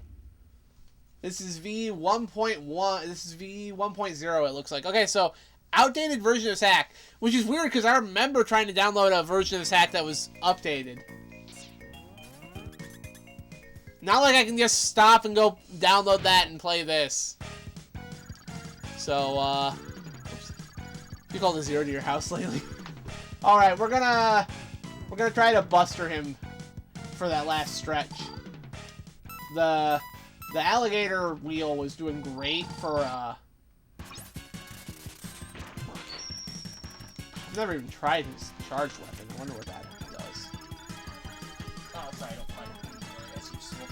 This is V1.1. This is V1.0, it looks like. Okay, so outdated version of this hack, which is weird because I remember trying to download a version of this hack that was updated. Not like I can just stop and go download that and play this. So, oops. You called a zero to your house lately? Alright, we're gonna try to buster him for that last stretch. The alligator wheel was doing great for, I've never even tried his charged weapon. I wonder what that does. Oh, sorry, I don't find it really as useful.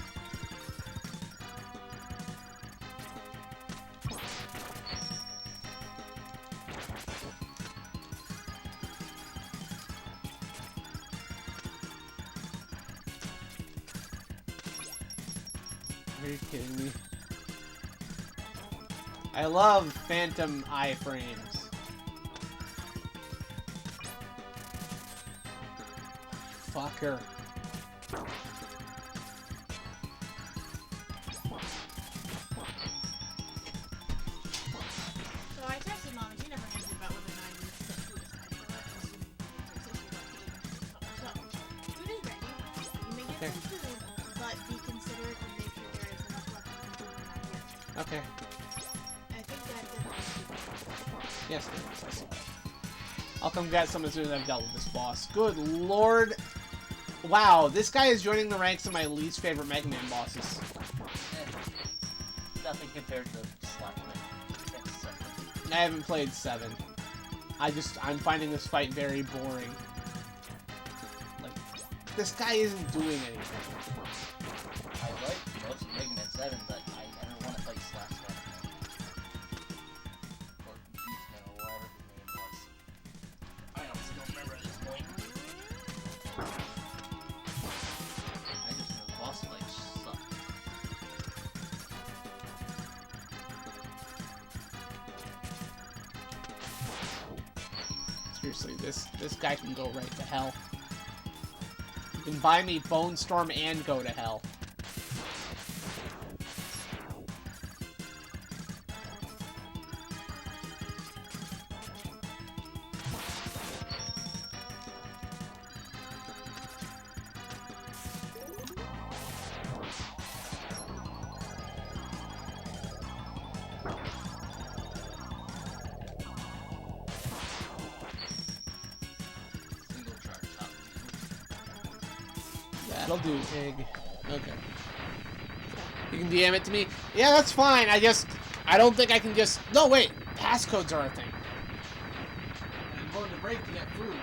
Are you kidding me? I love phantom iframes. Fucker. So I texted Mom and she never answered about whether or not you said food is ready. So food is ready. You may get some food, but be considerate and make sure there is enough left for people who are not here. Okay. I think that did. Yes, there is. I saw it. I'll come get some as soon as I've dealt with this boss. Good lord. Wow, this guy is joining the ranks of my least favorite Megaman bosses. Nothing compared to Slackman. I haven't played 7. I'm finding this fight very boring. Like, this guy isn't doing anything. I like most of Megaman 7, but I never want to fight Slackman. Or Beefman, or whatever his name was. I honestly don't remember at this point. I just know the boss fights suck. Seriously, this guy can go right to hell. You can buy me Bone Storm and go to hell. That'll do, Egg. Okay. You can DM it to me? Yeah, that's fine. I don't think I can just... No, wait. Passcodes are a thing. I'm going to break to get food.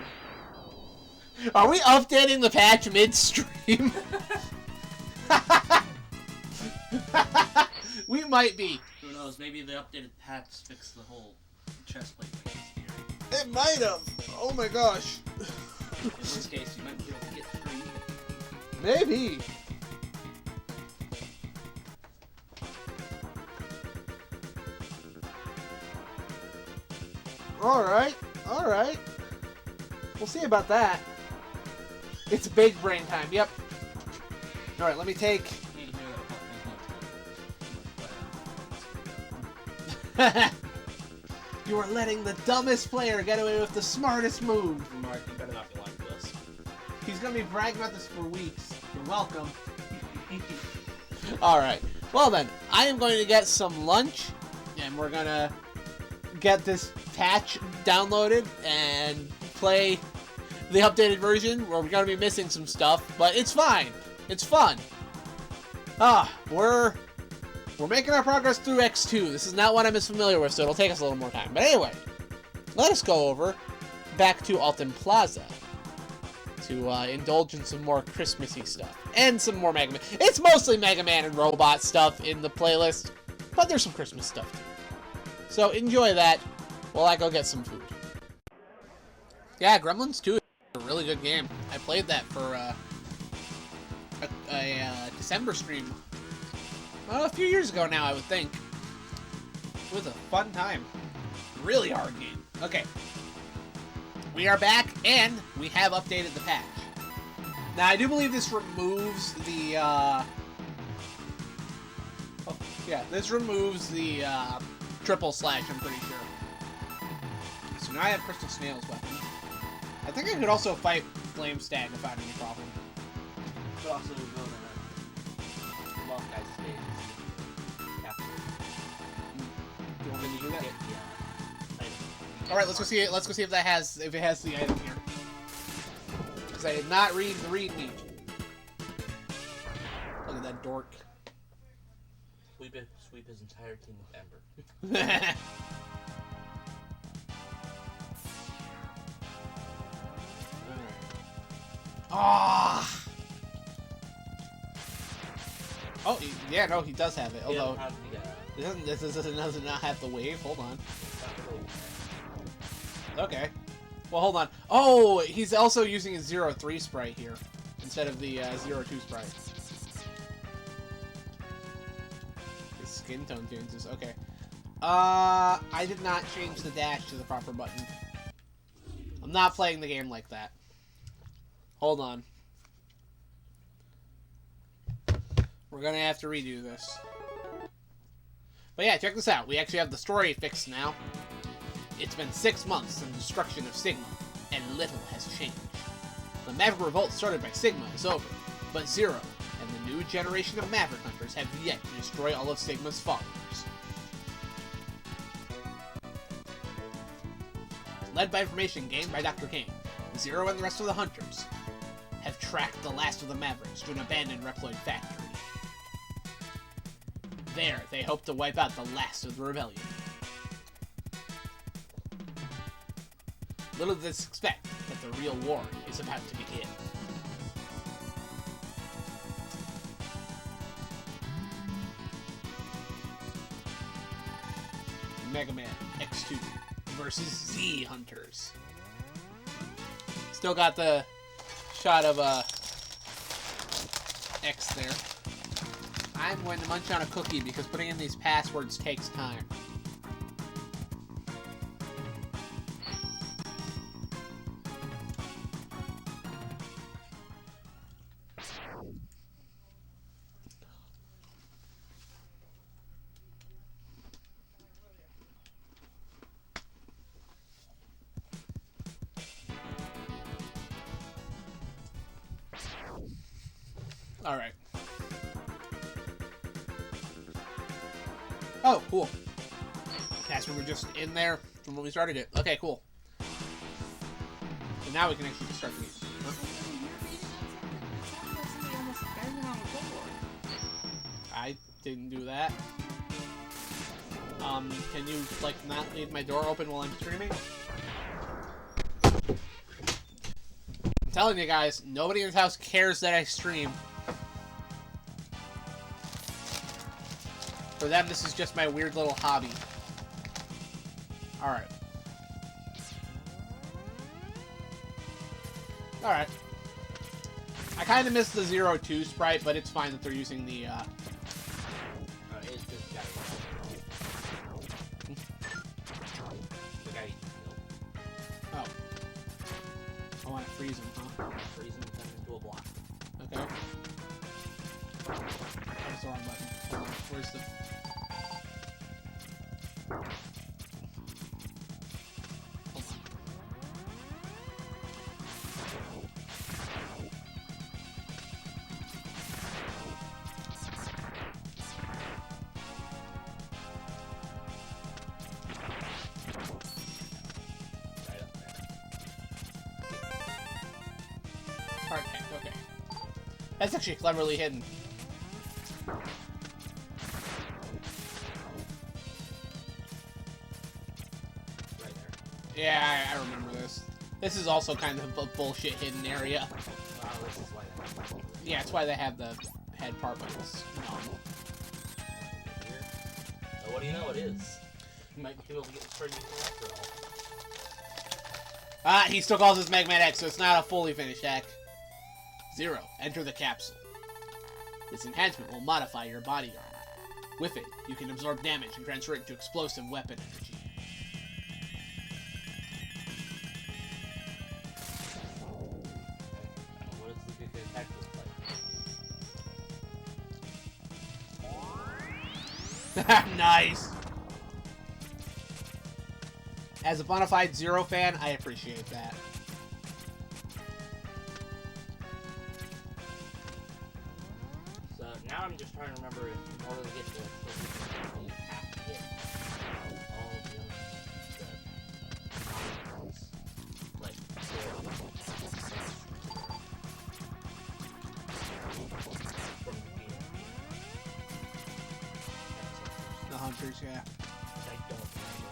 Are we updating the patch midstream? We might be. Who knows? Maybe the updated patch fixed the whole chest plate thing. It might have. Oh my gosh. In this case, you might be able to get 3. Maybe. Alright. Alright. We'll see about that. It's big brain time. Yep. Alright, let me take... You are letting the dumbest player get away with the smartest move. Mark, you better not be like this. He's gonna be bragging about this for weeks. You're welcome. Alright. Well then, I am going to get some lunch, and we're gonna get this patch downloaded and play the updated version. We're gonna be missing some stuff, but it's fine. It's fun. We're making our progress through X2. This is not what I'm as familiar with, so it'll take us a little more time. But anyway, let us go over back to Alton Plaza to indulge in some more Christmassy stuff. And some more Mega Man. It's mostly Mega Man and robot stuff in the playlist, but there's some Christmas stuff too. So enjoy that while I go get some food. Yeah, Gremlins 2 is a really good game. I played that for a December stream. Well, a few years ago now, I would think. It was a fun time. Really hard game. Okay. We are back, and we have updated the patch. Now, I do believe this removes the, this removes the, triple slash, I'm pretty sure. So now I have Crystal Snail's weapon. I think I could also fight Flame Stag without any problem. But also go to the Moth Guy's stage. Do you want me to do that? Yeah. All right, let's go see it. Let's go see if it has the item here. Because I did not read the readme. Look at that dork. Sweep his entire team with Ember. Ah. Oh, yeah, no, he does have it. Although this does not have the wave. Hold on. Okay. Well, hold on. Oh, he's also using his 0-3 sprite here instead of the 0-2 sprite. His skin tone changes. Okay. I did not change the dash to the proper button. I'm not playing the game like that. Hold on. We're gonna have to redo this. But yeah, check this out. We actually have the story fixed now. It's been 6 months since the destruction of Sigma, and little has changed. The Maverick Revolt started by Sigma is over, but Zero and the new generation of Maverick Hunters have yet to destroy all of Sigma's followers. Led by information gained by Dr. Kane, Zero and the rest of the Hunters have tracked the last of the Mavericks to an abandoned Reploid factory. There, they hope to wipe out the last of the rebellion. Little did they expect that the real war is about to begin. Megaman X2 versus Z Hunters. Still got the shot of X there. I'm going to munch on a cookie because putting in these passwords takes time. All right. Oh, cool. That's when we're just in there from when we started it. Okay, cool. So now we can actually start the game. Huh? didn't do that. Can you, like, not leave my door open while I'm streaming? I'm telling you guys, nobody in this house cares that I stream. For them, this is just my weird little hobby. Alright. Alright. I kind of missed the 0-2 sprite, but it's fine that they're using the, It's this guy. The guy you killed. Oh. I want to freeze him, huh? Freeze him and turn him into a block. Okay. That's the wrong button. Hold on. Where's the... Hold on. Right up there. Heart tank, okay. That's actually cleverly hidden. Right there. Yeah, I remember this. This is also kind of a bullshit hidden area. Wow, this is why that. Yeah, that's why they have the head part, but it's normal. Here. Oh, what do you know? It is. You might be able to get pretty useful after all. Ah, he still calls this Megaman X, so it's not a fully finished hack. 0. Enter the capsule. This enhancement will modify your body armor. With it, you can absorb damage and transfer it into explosive weapon energy. What does the good attack look like? Nice! As a bona fide 0 fan, I appreciate that. So now I'm just trying to remember if in order to get the you have to get all of the ones, like from the beginning. The hunters, yeah. I don't remember.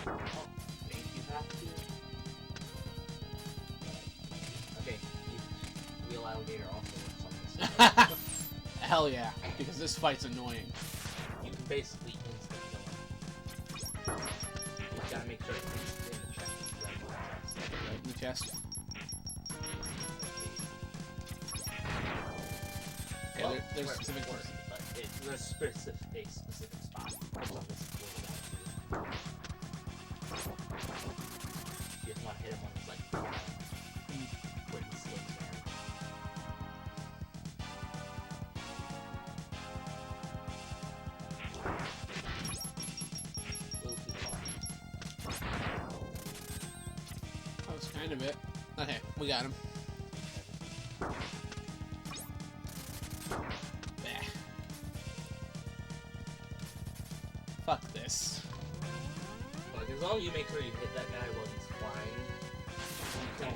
Oh, maybe you have to. Okay, wheel alligator also works on this. Hell yeah, because this fight's annoying. You can basically instant kill him. You gotta make sure it's in the chest. Right in the chest. Okay, Well, there's where- specific where- but there's a specific spot. Which on this is where we got to. You just want to hit him when it's like where he slips there. Little too far. That was kind of it. Okay, we got him. Bah. Fuck this. Like, as long as you make sure you hit that guy while he's flying, you can.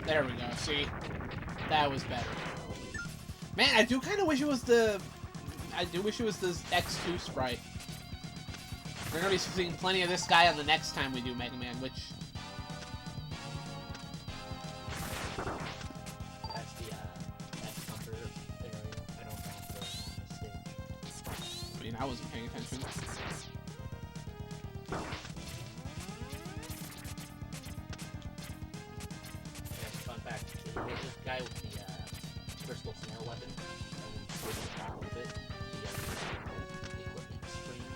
There we go. See? That was better. Man, I do kind of wish it was the... I do wish it was the X2 sprite. We're gonna be seeing plenty of this guy on the next time we do Mega Man, which... That's the, X-Hunter area. I don't know if they're on the stage. I mean, I wasn't paying attention. Yeah, fun fact, if you hit this guy with the, crystal snail weapon, and when you switch the top of it, the equipment screen,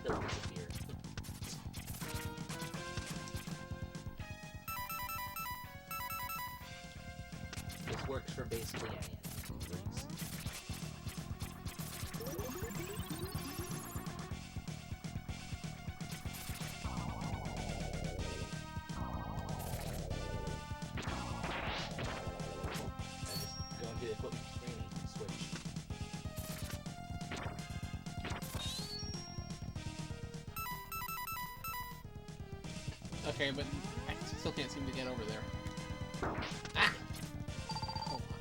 they'll disappear. This works for basically any enemy. Go into the equipment screen and switch. Okay, but I still can't seem to get over there. Ah! Hold on.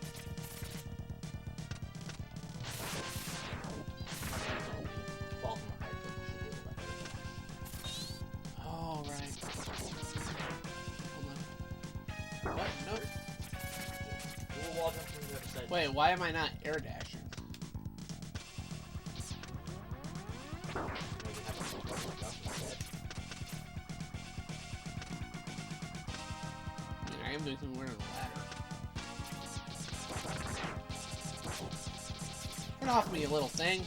Fall from a height, but you should be able to. Oh, right. Hold on. What? Nope. We'll walk up from the other side. Wait, why am I not air dashing? Maybe have a little bump jump instead. I mean, I am doing something weird on the ladder. Get off me, you little thing.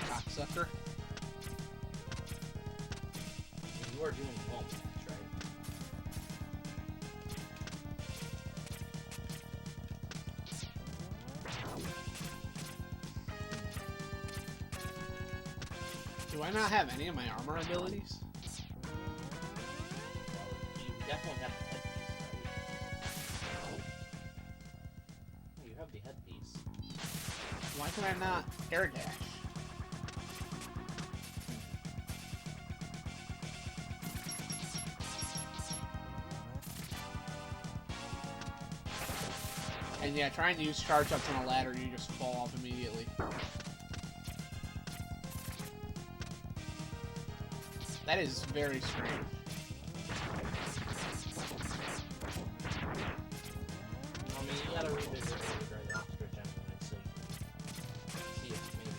Cocksucker. You are doing home match, right? Do I not have any of my armor abilities? Well, you definitely have the headpiece, right? Oh, you have the headpiece. Why can I not air dash? And yeah, trying to use charge ups on a ladder, you just fall off immediately. That is very strange. I mean, you gotta revisit it during the ostrich anyway, so you see if maybe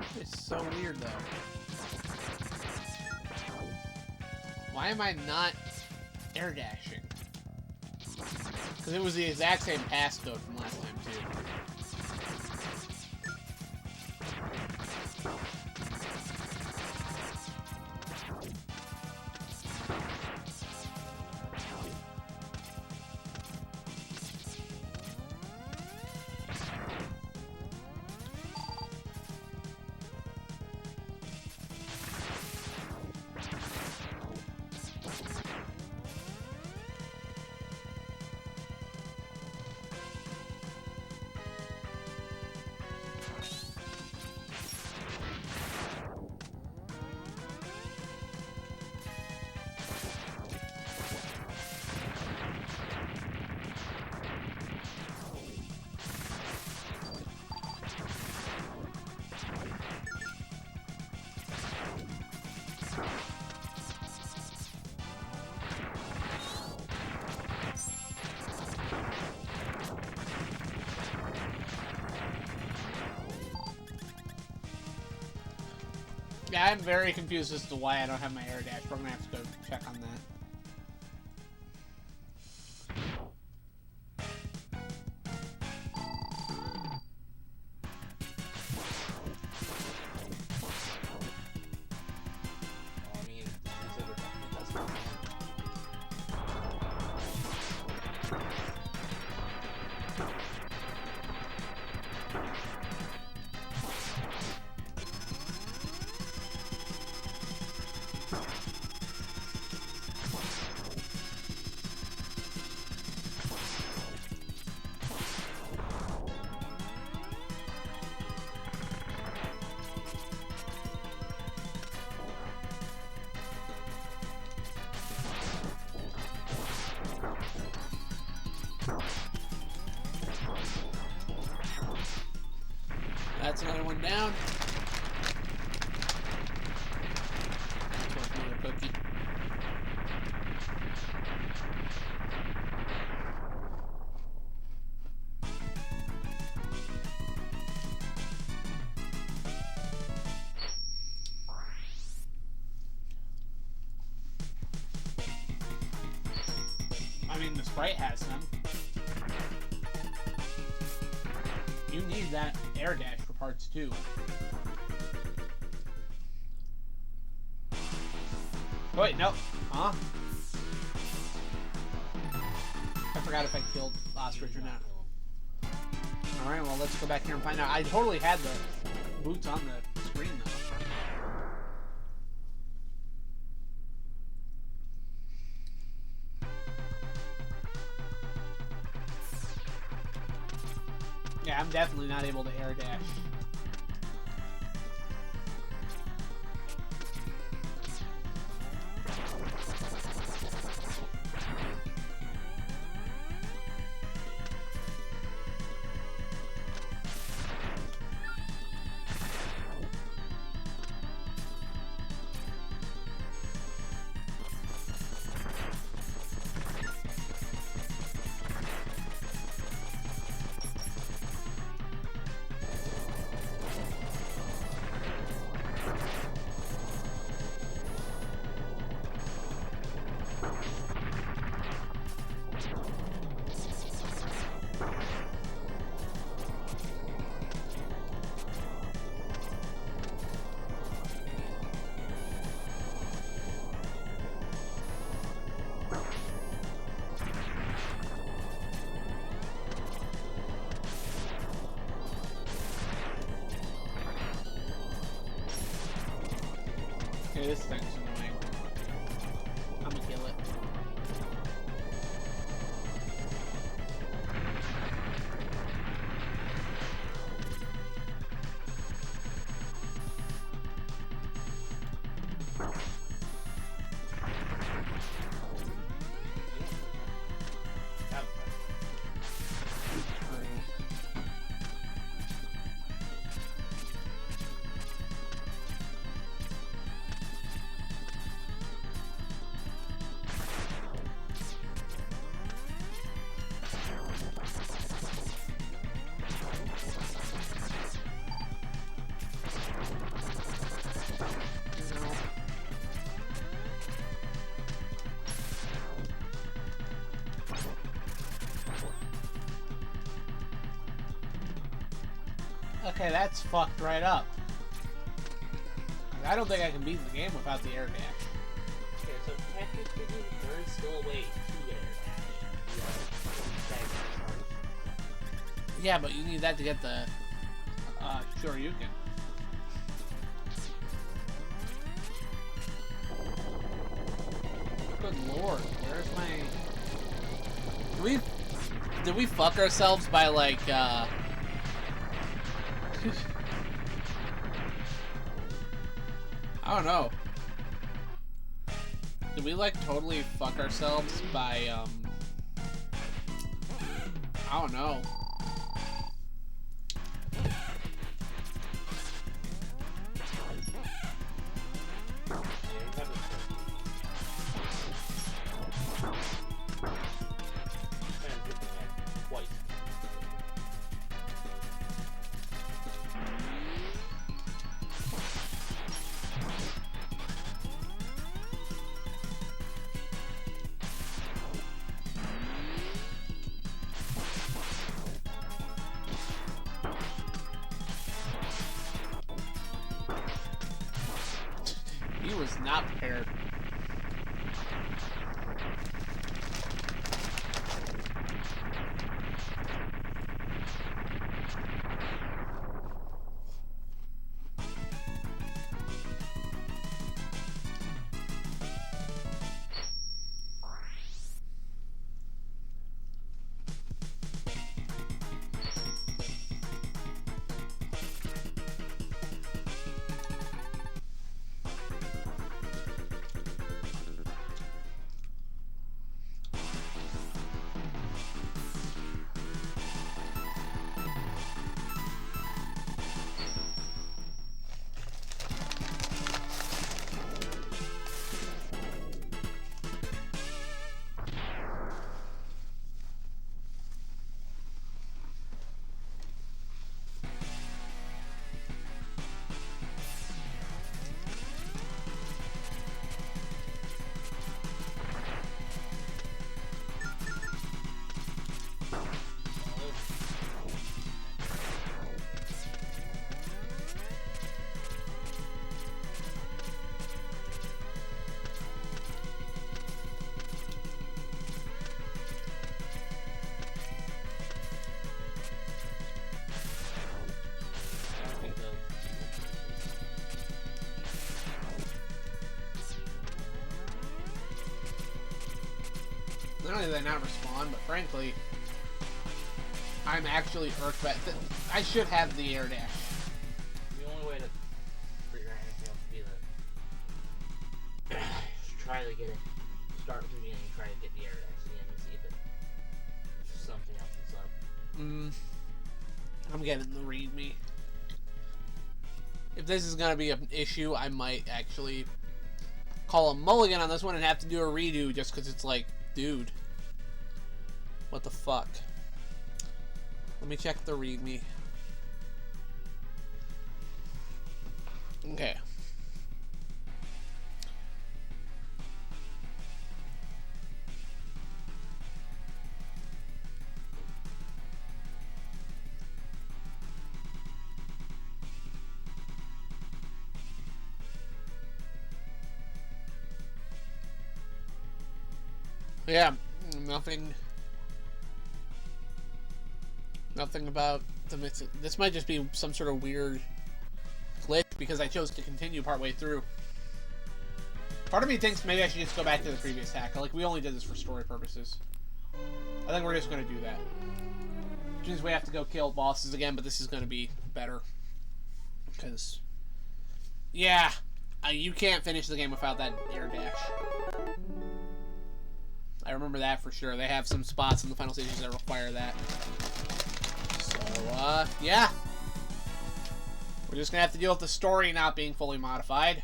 just... It's so weird though. Why am I not air dashing? Because it was the exact same passcode from last time too. Yeah, I'm very confused as to why I don't have my air dash, but I'm gonna have to go check on that. I mean, these other that's not That's another one down. That's worth another cookie. I mean, the Sprite has them. You need that air dash for parts too. Wait, no. Huh? I forgot if I killed Ostrich or not. Alright, well, let's go back here and find out. I totally had the boots on the screen, though. Yeah, I'm definitely not able to air dash. Okay, this thing's annoying. I'm gonna kill it. Okay, that's fucked right up. I don't think I can beat the game without the air dash. Okay, so technically there is still a way to air dash. Yeah, but you need that to get the Shoryuken. Good lord, where's my... Did we fuck ourselves by like I don't know. Did we like totally fuck ourselves by I don't know. He was not prepared. Not only did I not respond, but frankly, I'm actually irked by I should have the air dash. The only way to figure out anything else would be to try to get it. Start from the beginning and try to get the air dash at the end and see if something else is up. I'm getting the readme. If this is gonna be an issue, I might actually call a mulligan on this one and have to do a redo just because it's like, dude, what the fuck? Let me check the readme. Okay. Yeah, nothing about the mix. This might just be some sort of weird glitch because I chose to continue partway through. Part of me thinks maybe I should just go back to the previous hack. Like, we only did this for story purposes. I think we're just going to do that. Which means we have to go kill bosses again, but this is going to be better. Because, yeah, you can't finish the game without that air dash. I remember that for sure. They have some spots in the final stages that require that. So, yeah. We're just gonna have to deal with the story not being fully modified.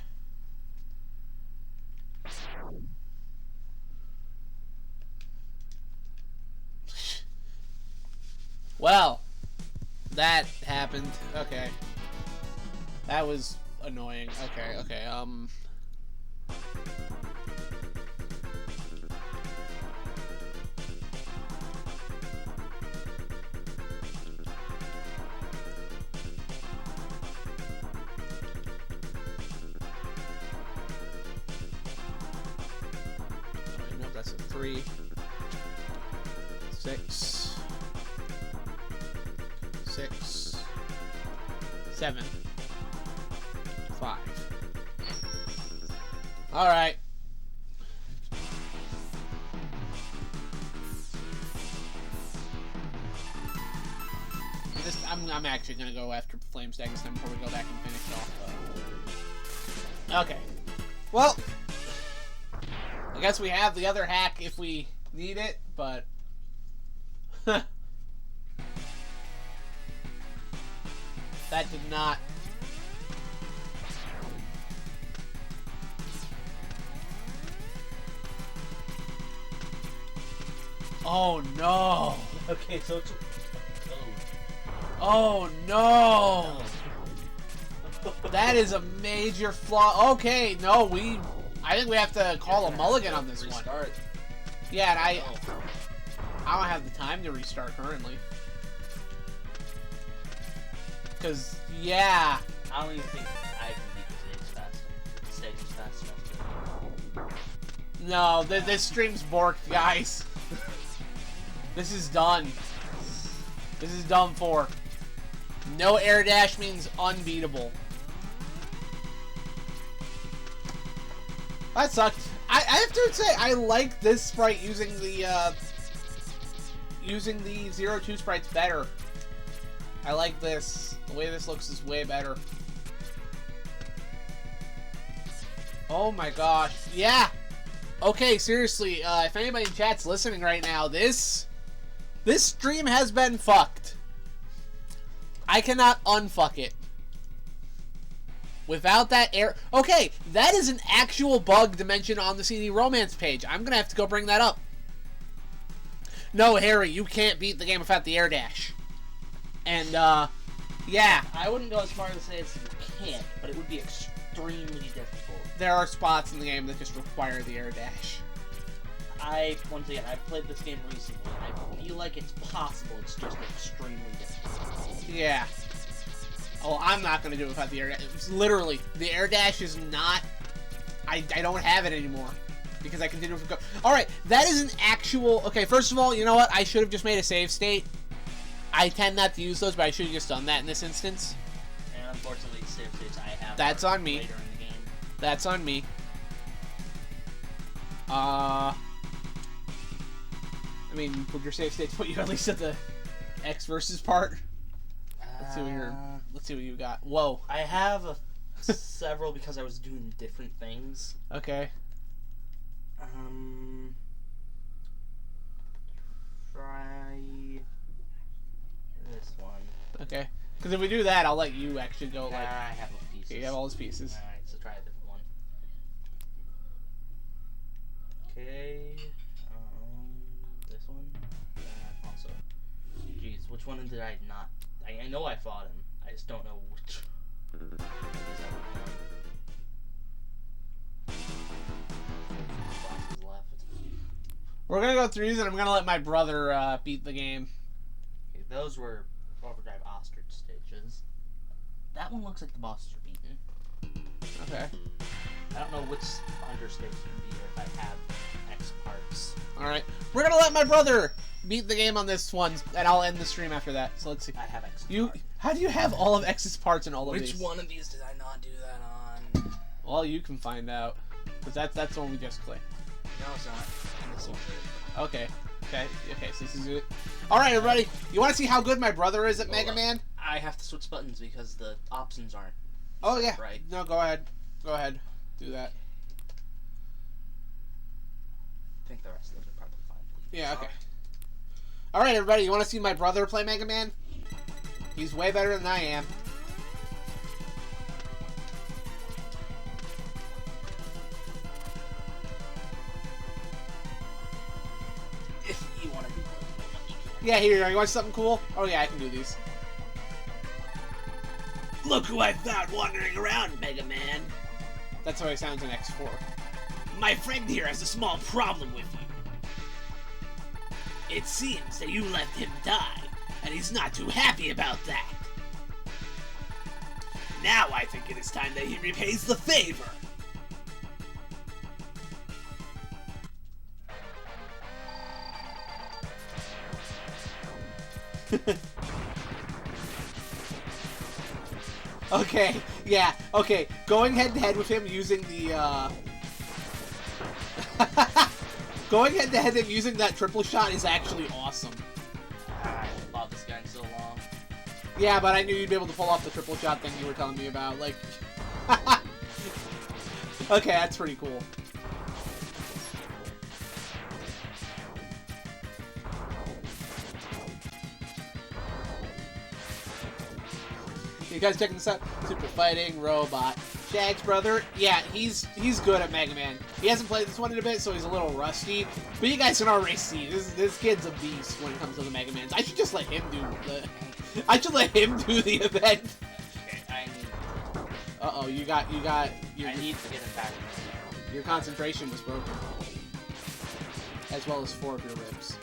Well, that happened. Okay. That was annoying. Okay, okay, no, that's a 3, 6, 6, 7, 5. All right. I'm actually gonna go after Flame Stag this time before we go back and finish off. Okay. Well, I guess we have the other hack if we need it, but that did not. Oh no! Okay, so it's Oh no! That is a major flaw. Okay, no, I think we have to call a mulligan on this one. Restart. Yeah, and I don't have the time to restart currently. Cause yeah. I don't even think I can beat the stage fast enough to... No, this stream's borked, guys. This is done. This is done for. No air dash means unbeatable. That sucked. I have to say I like this sprite using the 02 sprites better. I like this. The way this looks is way better. Oh my gosh. Yeah. Okay, seriously, if anybody in chat's listening right now, this stream has been fucked. I cannot unfuck it. Without that air... Okay, that is an actual bug to mention on the CD Romance page. I'm gonna have to go bring that up. No, Harry, you can't beat the game without the air dash. And, yeah. I wouldn't go as far as to say as you can't, but it would be extremely difficult. There are spots in the game that just require the air dash. Once again, I've played this game recently. I feel like it's possible, it's just extremely difficult. Yeah. Oh, I'm not gonna do it without the air dash. It's literally, the air dash is not... I don't have it anymore. Because I continue to go... Alright, that is an actual... Okay, first of all, you know what? I should have just made a save state. I tend not to use those, but I should have just done that in this instance. And unfortunately, save states I have... That's on me. Later in the game. That's on me. I mean, would your save states put you at least at the X versus part. Let's see what you got. Whoa. I have several because I was doing different things. Okay. Try this one. Okay. Because if we do that, I'll let you actually go. Nah, Like, I have those pieces. okay, you have all his pieces. Alright, so try a different one. Okay. This one. Also. Jeez, which one did I not? I know I fought him. I just don't know which. Bosses left. We're gonna go through these, and I'm gonna let my brother beat the game. Okay, those were Overdrive Ostrich stages. That one looks like the bosses are beaten. Okay. I don't know which understage would be if I have X parts. All right. We're gonna let my brother beat the game on this one, and I'll end the stream after that. So let's see. I have X You, parts. how do you have all of X's parts in all of Which these? one of these did I not do that on? Well, you can find out, because that's the one we just clicked. No, it's not. This one's it. Okay. Okay. So this is it. All right, everybody. You want to see how good my brother is at Hold Mega up. Man? I have to switch buttons because the options aren't. Oh yeah. Right. No, go ahead. Go ahead. Do that. I think the rest of them are probably fine. Yeah. Okay. All right, everybody. You want to see my brother play Mega Man? He's way better than I am. If you want to do those, Yeah, here. You want something cool? Oh yeah, I can do these. Look who I found wandering around, Mega Man. That's how he sounds in X4. My friend here has a small problem with you. It seems that you let him die, and he's not too happy about that. Now I think it is time that he repays the favor. Okay, yeah, okay. Going head to head with him using the, going head to head and using that triple shot is actually awesome. I fought this guy in so long. Yeah, but I knew you'd be able to pull off the triple shot thing you were telling me about, like... Okay, that's pretty cool. You guys checking this out? Super Fighting Robot. Shag's brother, yeah, he's good at Mega Man. He hasn't played this one in a bit, so he's a little rusty. But you guys can already see this kid's a beast when it comes to the Mega Mans. I should just let him do the. I should let him do the event. Okay, I need. Uh-oh, you got your I need to get him back. your concentration was broken, as well as 4 of your ribs.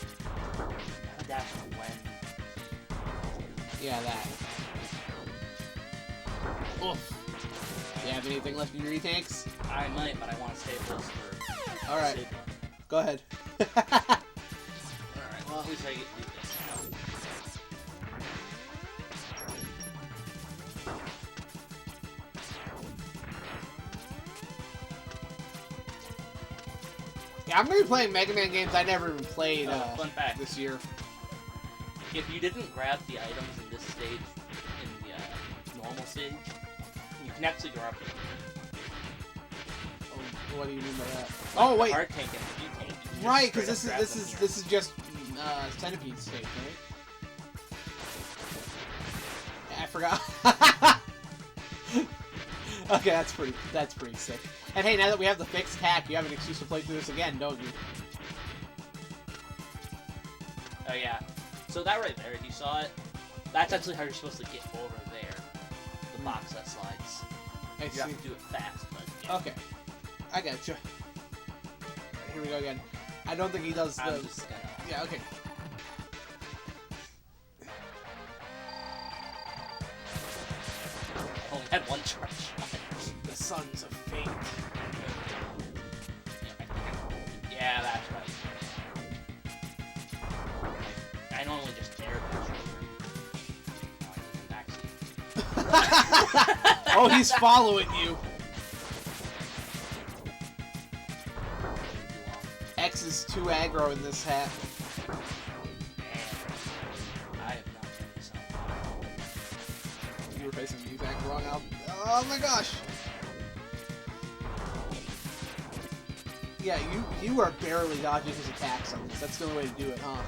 Dash when. Yeah, that. Oof. Do you have anything left in your E-tanks? I might, but I want to save those for. All right. Save them. Go ahead. Alright, well, at least I get to do this now. Yeah, I'm gonna be playing Mega Man games I never even played Fun fact. this year. If you didn't grab the items in this stage, in the normal stage, you can actually go up. Oh, what do you mean by that? Oh wait, Hard tank and the tank. You can right? just Because straight up grab them here. this is just Centipede stage, right? Yeah, I forgot. Okay, that's pretty sick. And hey, now that we have the fixed hack, you have an excuse to play through this again, don't you? Oh yeah. So that right there, if you saw it, that's actually how you're supposed to get over there. The box that slides. I You see. have to do it fast, but yeah. Okay, I got you. Here we go again. I don't think he does the. I'm just gonna. Yeah. Okay. I only had one charge. The Sons of Fate. Yeah, that's right. I normally just air dash over. Oh, he's following you. X is too aggro in this hat. I have not. you were facing the exact wrong out. Oh my gosh! Yeah, you are barely dodging his attacks on this. That's the only way to do it, huh?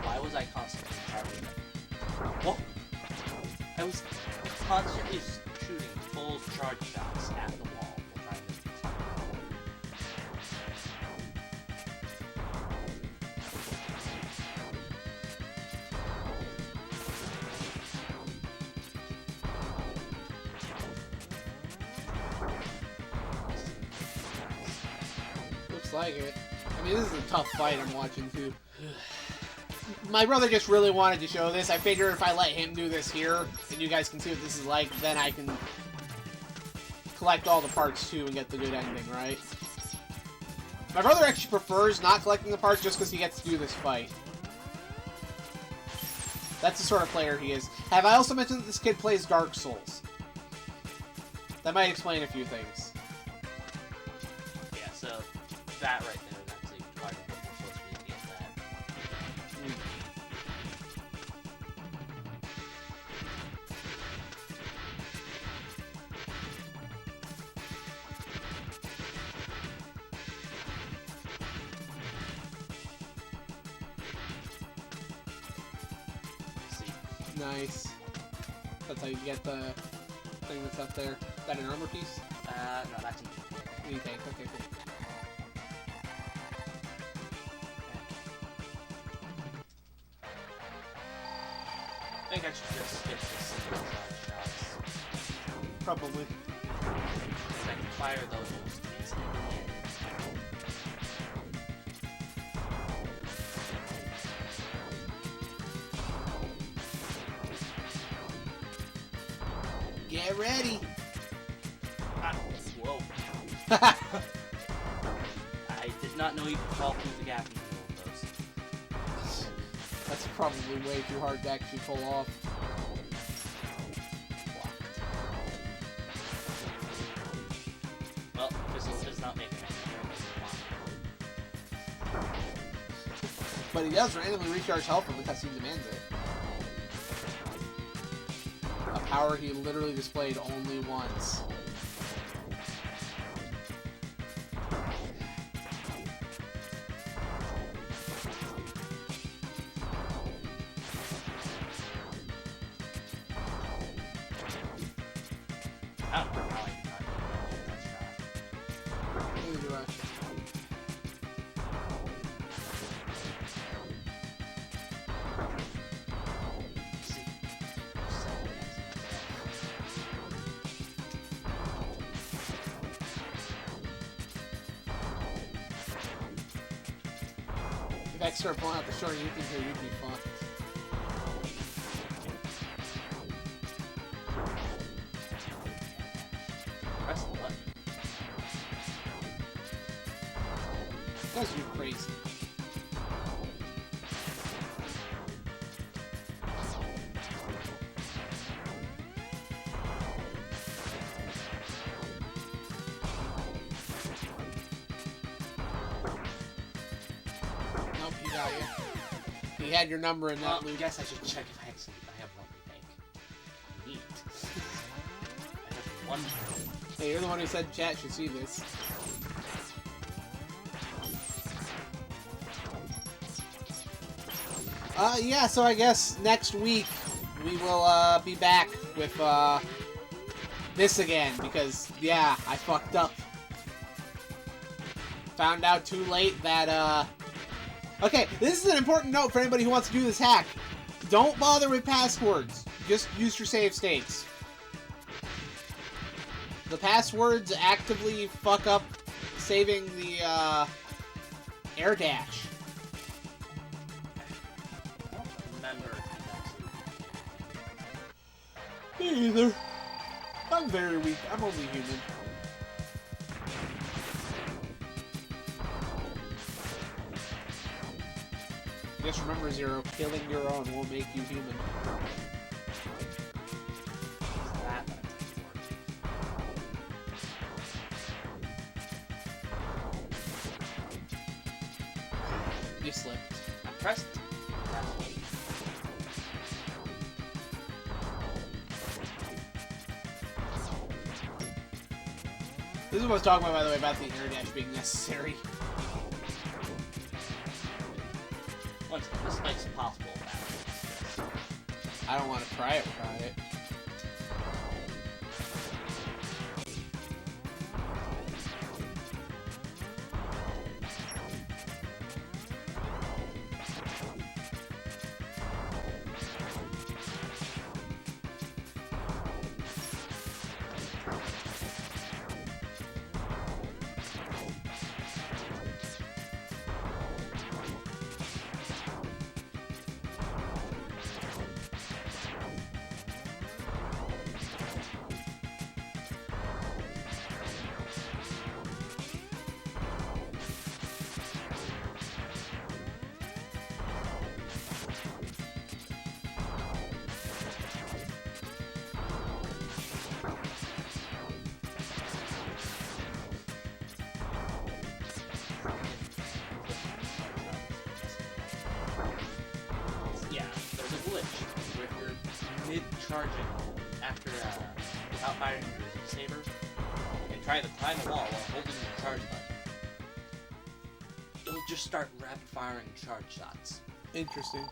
Why was I constantly charging? What? I was constantly shooting full charge shots at the wall while trying to attack the wall. Looks like it. I mean, this is a tough fight I'm watching, too. My brother just really wanted to show this. I figure if I let him do this here, and you guys can see what this is like, then I can collect all the parts, too, and get the good ending, right? My brother actually prefers not collecting the parts just because he gets to do this fight. That's the sort of player he is. Have I also mentioned that this kid plays Dark Souls? That might explain a few things. Yeah, so that right there is actually part of what we're supposed to be to get that. See. Nice. That's how you get the thing that's up there. Is that an armor piece? No, that's in Mini tank. Okay, cool. I think I should just get the single shot shots. Probably. I can fire those most easily. Get ready! Ah, whoa. I did not know you could fall through the gap in the middle of those. That's probably way too hard to actually pull off. Well, Crystal does not make it. But he does randomly recharge health when the cutscene demands it. A power he literally displayed only once. I don't know how I did not get that shot. Neither do I. If I start pulling out the short, you think you'd be fucked. Press the button. That's you crazy. Nope, he got you. He had your number in that I loop. guess I should check if I actually have one tank. Neat. I have one. Hey, you're the one who said chat should see this. Yeah, so I guess next week we will, be back with, this again, because, yeah, I fucked up. Found out too late that, Okay, this is an important note for anybody who wants to do this hack. Don't bother with passwords. Just use your save states. The passwords actively fuck up saving the, air dash. I don't remember if he's actually. Me either. I'm very weak. I'm only human. Just remember, Zero, killing your own won't make you human. That You slipped. I pressed. This is what I was talking about, by the way, about the air dash being necessary. Once this makes it possible. I don't want to try it without it. Yeah, there's a glitch where if you're mid-charging after without firing your saber and trying to climb a wall while holding the charge button, it'll just start rapid firing charge shots. Interesting.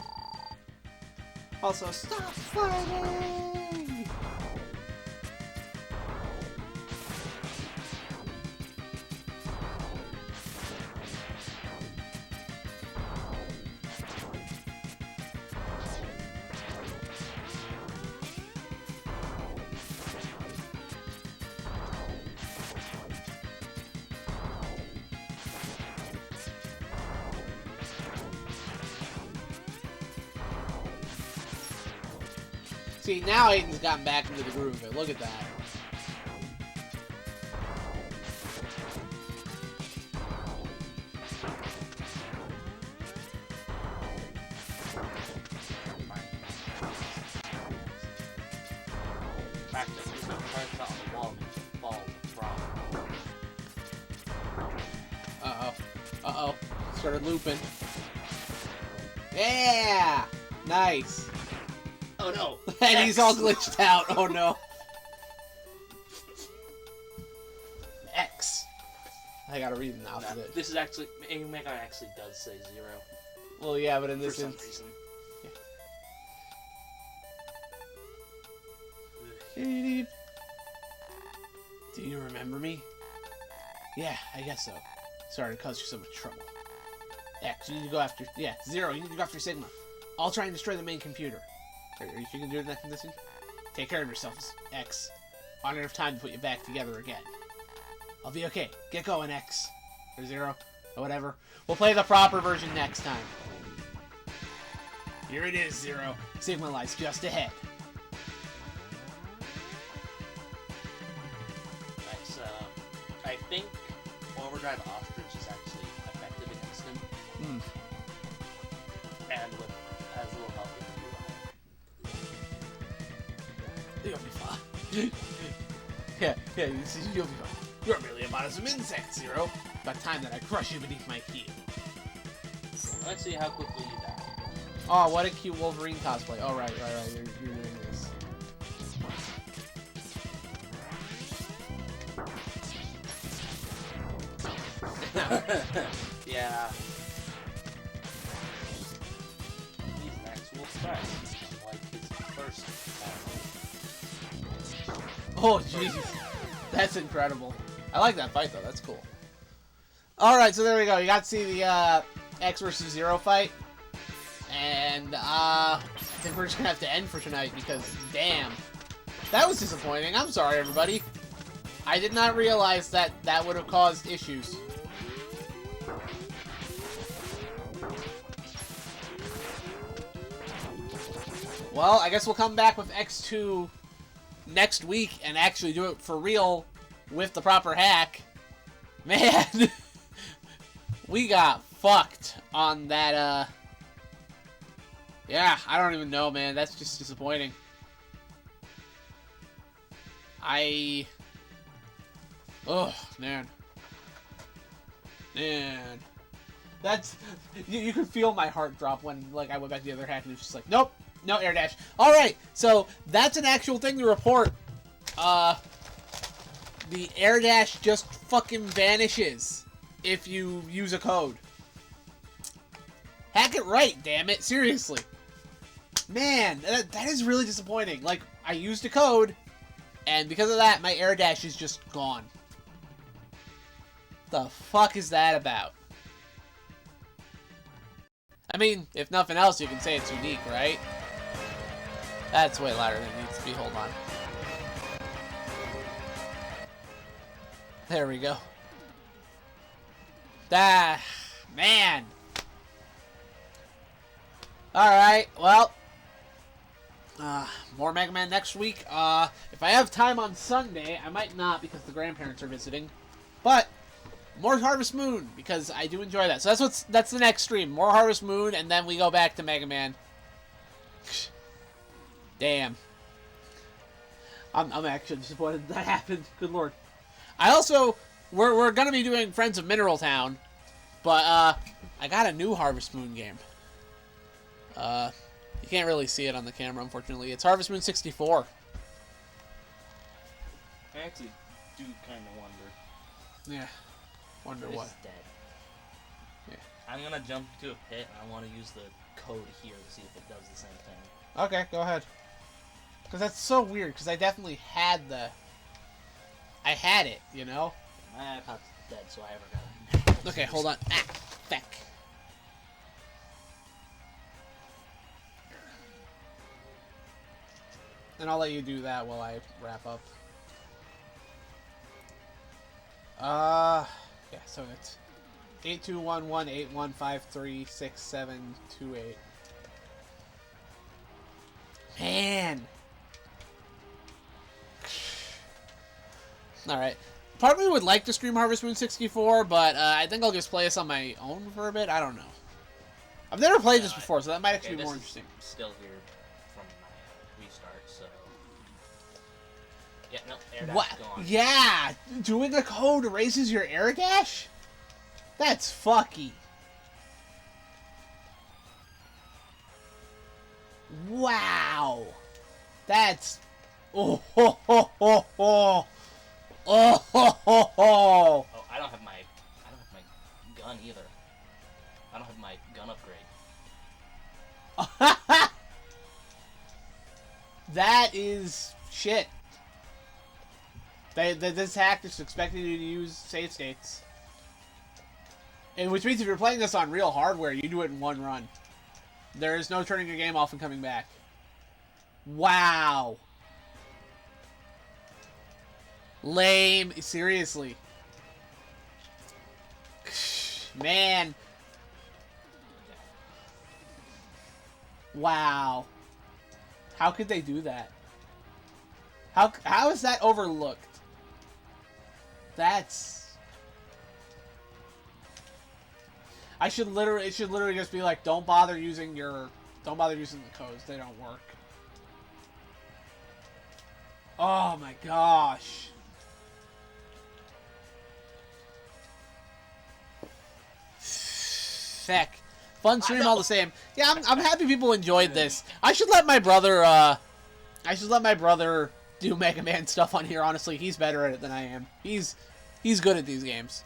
Also, stop fighting! See, now Aiden's gotten back into the groove of it. Look at that. Practice using a charge shot on the wall makes you fall from. Uh-oh. Uh-oh. Started looping. Yeah! Nice. Oh no! And he's all glitched out. Oh no. X. I gotta read an alphabet. This is actually Megaman actually does say 0 Well, yeah, but in for this some instance. reason. Do you remember me? Yeah, I guess so. Sorry to cause you so much trouble. X, you need to go after... Yeah, 0, you need to go after Sigma. I'll try and destroy the main computer. Are you sure you can do it in that condition? Take care of yourselves, X. On enough time to put you back together again. I'll be okay. Get going, X. Or 0, or whatever. We'll play the proper version next time. Here it is, 0. Sigma lies just ahead. Nice. I think Overdrive Ostrich is actually effective against him. Hmm. And with has a little help with You'll be fine. yeah, you'll be fine. You're merely a modest insect, 0. About time that I crush you beneath my heel. Let's see how quickly you die. Oh, what a cute Wolverine cosplay. Oh, right. You're doing this. Yeah. He's an actual threat, unlike his first battle. Oh, jeez. That's incredible. I like that fight, though. That's cool. Alright, so there we go. You got to see the X versus 0 fight. And I think we're just going to have to end for tonight because, damn. That was disappointing. I'm sorry, everybody. I did not realize that that would have caused issues. Well, I guess we'll come back with X2 next week and actually do it for real with the proper hack. Man, we got fucked on that, yeah, I don't even know, man. That's just disappointing. Oh, man. That's you can feel my heart drop when like I went back to the other hack and it was just like, nope, no air dash. All right, so that's an actual thing to report. The air dash just fucking vanishes if you use a code. Hack it right, damn it! Seriously, man, that is really disappointing. Like I used a code, and because of that, my air dash is just gone. The fuck is that about? I mean, if nothing else, you can say it's unique, right? That's way louder than it needs to be. Hold on. There we go. Ah, man. Alright, well. More Mega Man next week. If I have time on Sunday, I might not because the grandparents are visiting. But more Harvest Moon, because I do enjoy that. So that's the next stream. More Harvest Moon, and then we go back to Mega Man. Damn. I'm actually disappointed that happened. Good lord. I also we're gonna be doing Friends of Mineral Town, but I got a new Harvest Moon game. You can't really see it on the camera, unfortunately. It's Harvest Moon 64. I actually do kind of wonder. Yeah. Wonder This what? is dead. Yeah. I'm gonna jump into a pit and I want to use the code here to see if it does the same thing. Okay, go ahead. Because that's so weird, because I definitely had I had it, you know? My iPod's dead, so I ever got it. Okay, hold on. Ah, feck. And I'll let you do that while I wrap up. Yeah, so it's 821181536728. Man. Alright. Part of me would like to stream Harvest Moon 64, but I think I'll just play this on my own for a bit. I don't know. I've never played this before, so that might actually be more interesting. Still here from my restart, so... Yeah, no, air dash What? gone. Yeah! Doing a code raises your air dash? That's fucky. Wow. That's... Oh, ho, ho, ho, ho. Oh, ho, ho, ho. Oh, I don't have my gun either. I don't have my gun upgrade. That is shit. This hack is expecting you to use save states. And which means if you're playing this on real hardware, you do it in one run. There is no turning your game off and coming back. Wow. Lame. Seriously. Man. Wow. How could they do that? How is that overlooked? That's... it should literally just be like, don't bother using the codes. They don't work. Oh my gosh. Heck. Fun stream all the same. Yeah, I'm happy people enjoyed this. I should let my brother do Mega Man stuff on here, honestly. He's better at it than I am. He's good at these games.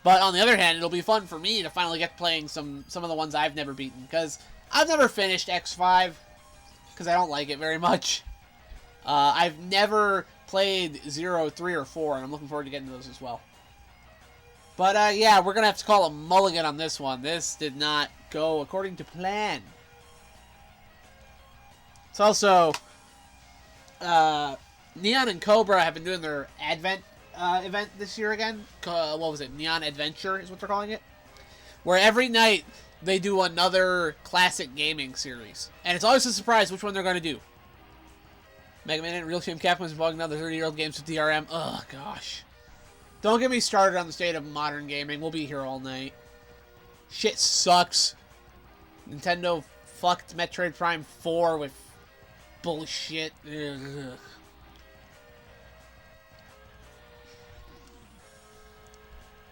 But on the other hand, it'll be fun for me to finally get playing some of the ones I've never beaten, because I've never finished X5 because I don't like it very much. I've never played 0, 3, or 4, and I'm looking forward to getting those as well. But yeah, we're gonna have to call a mulligan on this one. This did not go according to plan. It's also Neon and Cobra have been doing their Advent event this year again. What was it? Neon Adventure is what they're calling it. Where every night they do another classic gaming series. And it's always a surprise which one they're going to do. Mega Man and Real Shame Capcom's bugging other 30-year-old games with DRM. Ugh, gosh. Don't get me started on the state of modern gaming. We'll be here all night. Shit sucks. Nintendo fucked Metroid Prime 4 with bullshit. Ugh.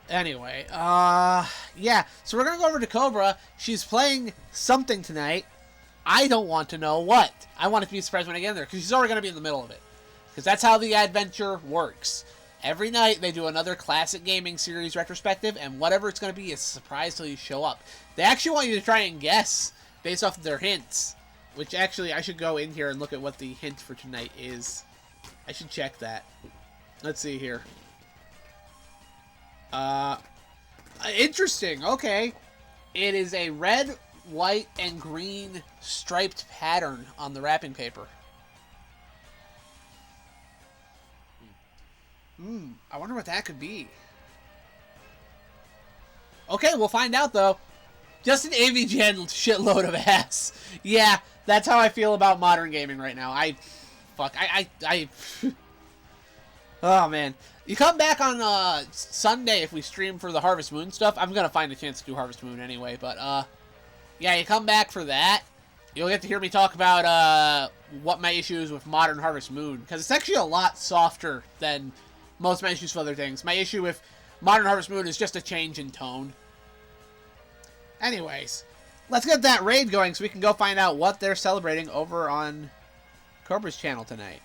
Anyway, yeah. So we're gonna go over to Cobra. She's playing something tonight. I don't want to know what. I want it to be a surprise when I get in there, because she's already gonna be in the middle of it. Because that's how the adventure works. Every night they do another classic gaming series retrospective, and whatever it's gonna be is a surprise till you show up. They actually want you to try and guess based off of their hints. Which actually, I should go in here and look at what the hint for tonight is. I should check that. Let's see here. Interesting. Okay. It is a red, white, and green striped pattern on the wrapping paper. I wonder what that could be. Okay, we'll find out, though. Just an AVGN shitload of ass. Yeah, that's how I feel about modern gaming right now. Oh, man. You come back on Sunday if we stream for the Harvest Moon stuff. I'm going to find a chance to do Harvest Moon anyway. But, yeah, you come back for that. You'll get to hear me talk about what my issue is with modern Harvest Moon. Because it's actually a lot softer than most of my issues with other things. My issue with modern Harvest Moon is just a change in tone. Anyways, let's get that raid going so we can go find out what they're celebrating over on Cobra's channel tonight.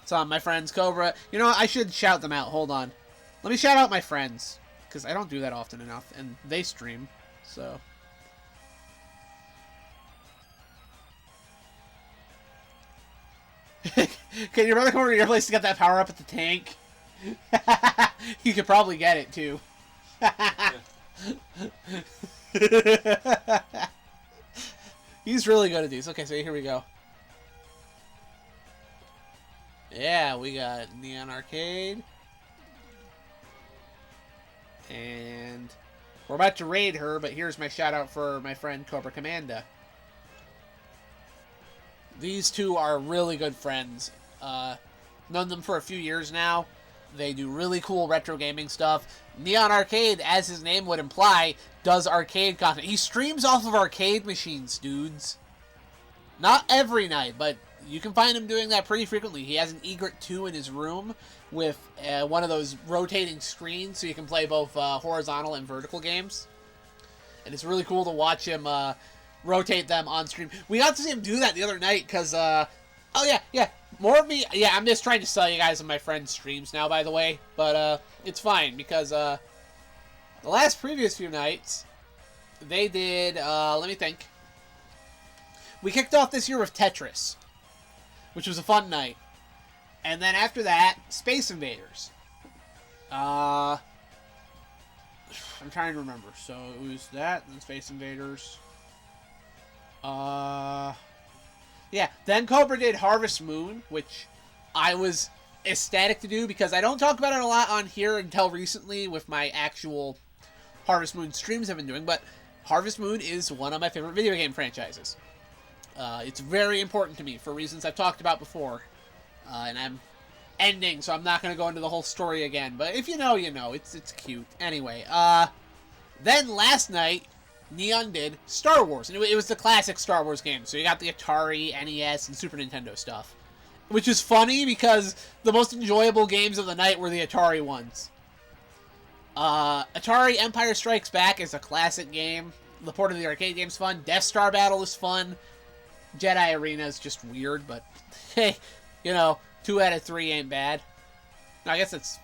So, my friends, Cobra. You know what? I should shout them out. Hold on. Let me shout out my friends. Because I don't do that often enough. And they stream. So. Can your brother come over to your place to get that power up at the tank? You could probably get it, too. He's really good at these. Okay, so here we go. Yeah, we got Neon Arcade. And we're about to raid her, but here's my shout out for my friend Cobra Commanda. These two are really good friends. Known them for a few years now. They do really cool retro gaming stuff. Neon Arcade, as his name would imply, does arcade content. He streams off of arcade machines, dudes. Not every night, but you can find him doing that pretty frequently. He has an Egret 2 in his room with one of those rotating screens, so you can play both horizontal and vertical games. And it's really cool to watch him rotate them on stream. We got to see him do that the other night, because, oh yeah, more of me. Yeah, I'm just trying to sell you guys on my friend's streams now, by the way. But, it's fine, because, the last previous few nights, they did, let me think. We kicked off this year with Tetris, which was a fun night. And then after that, Space Invaders. I'm trying to remember. So, it was that, and then Space Invaders. Yeah, then Cobra did Harvest Moon, which I was ecstatic to do because I don't talk about it a lot on here until recently with my actual Harvest Moon streams I've been doing, but Harvest Moon is one of my favorite video game franchises. It's very important to me for reasons I've talked about before, and I'm ending, so I'm not going to go into the whole story again, but if you know, you know. It's cute. Anyway, then last night, Neon did Star Wars, and it was the classic Star Wars game. So you got the Atari, NES, and Super Nintendo stuff. Which is funny because the most enjoyable games of the night were the Atari ones. Atari Empire Strikes Back is a classic game. The port of the arcade game's fun. Death Star Battle is fun. Jedi Arena is just weird, but hey, you know, 2 out of 3 ain't bad. I guess it's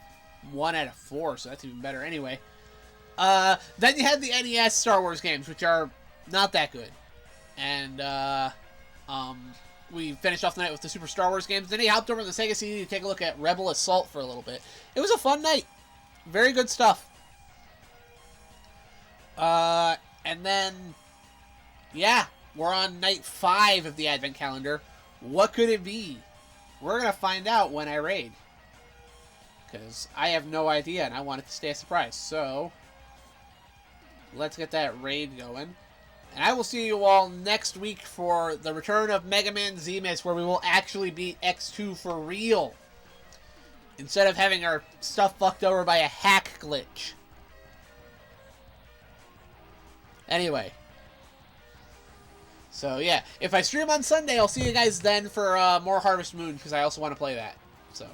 1 out of 4, so that's even better anyway. Then you had the NES Star Wars games, which are not that good. And, we finished off the night with the Super Star Wars games. Then he hopped over to the Sega CD to take a look at Rebel Assault for a little bit. It was a fun night. Very good stuff. And then, yeah, we're on night 5 of the Advent Calendar. What could it be? We're going to find out when I raid. Because I have no idea, and I want it to stay a surprise. So, let's get that raid going. And I will see you all next week for the return of Megaman ZMAS, where we will actually beat X2 for real. Instead of having our stuff fucked over by a hack glitch. Anyway. So, yeah. If I stream on Sunday, I'll see you guys then for more Harvest Moon, because I also want to play that. So,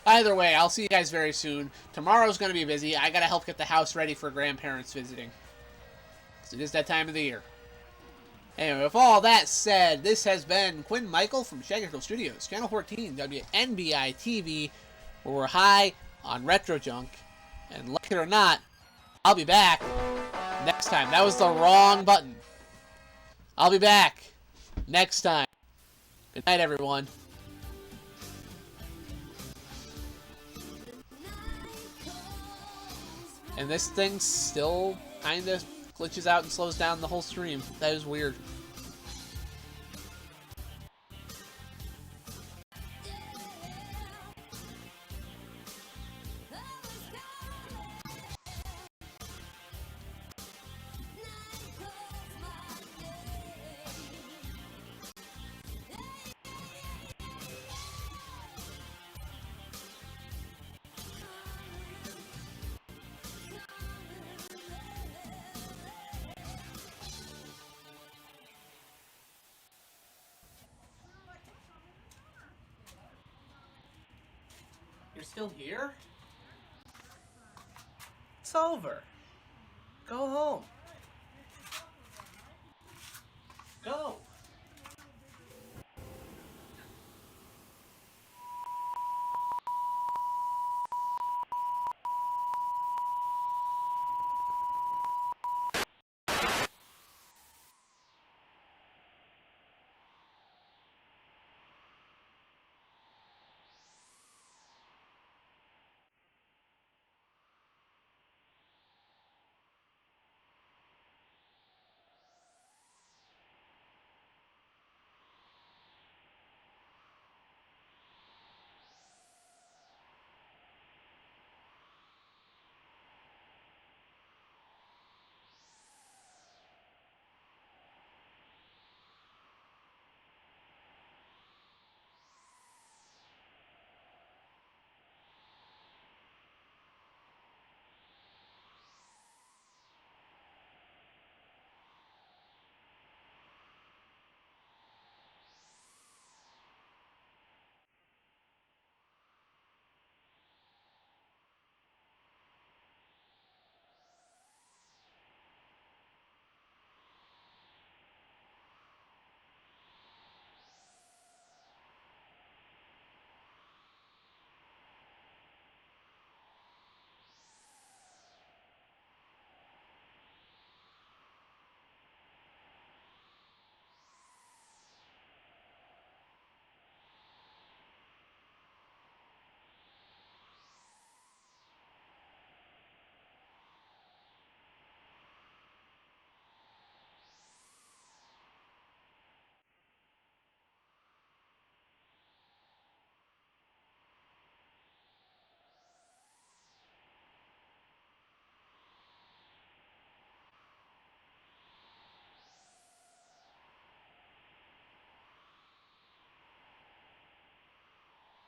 Either way, I'll see you guys very soon. Tomorrow's going to be busy. I got to help get the house ready for grandparents visiting. So it is that time of the year. Anyway, with all that said, this has been Quinn Michael from Shaggy Studios, Channel 14, WNBI TV, where we're high on retro junk. And like it or not, I'll be back next time. That was the wrong button. I'll be back next time. Good night, everyone. And this thing still kind of glitches out and slows down the whole stream. That is weird. You're still here? It's over. Go home. Go.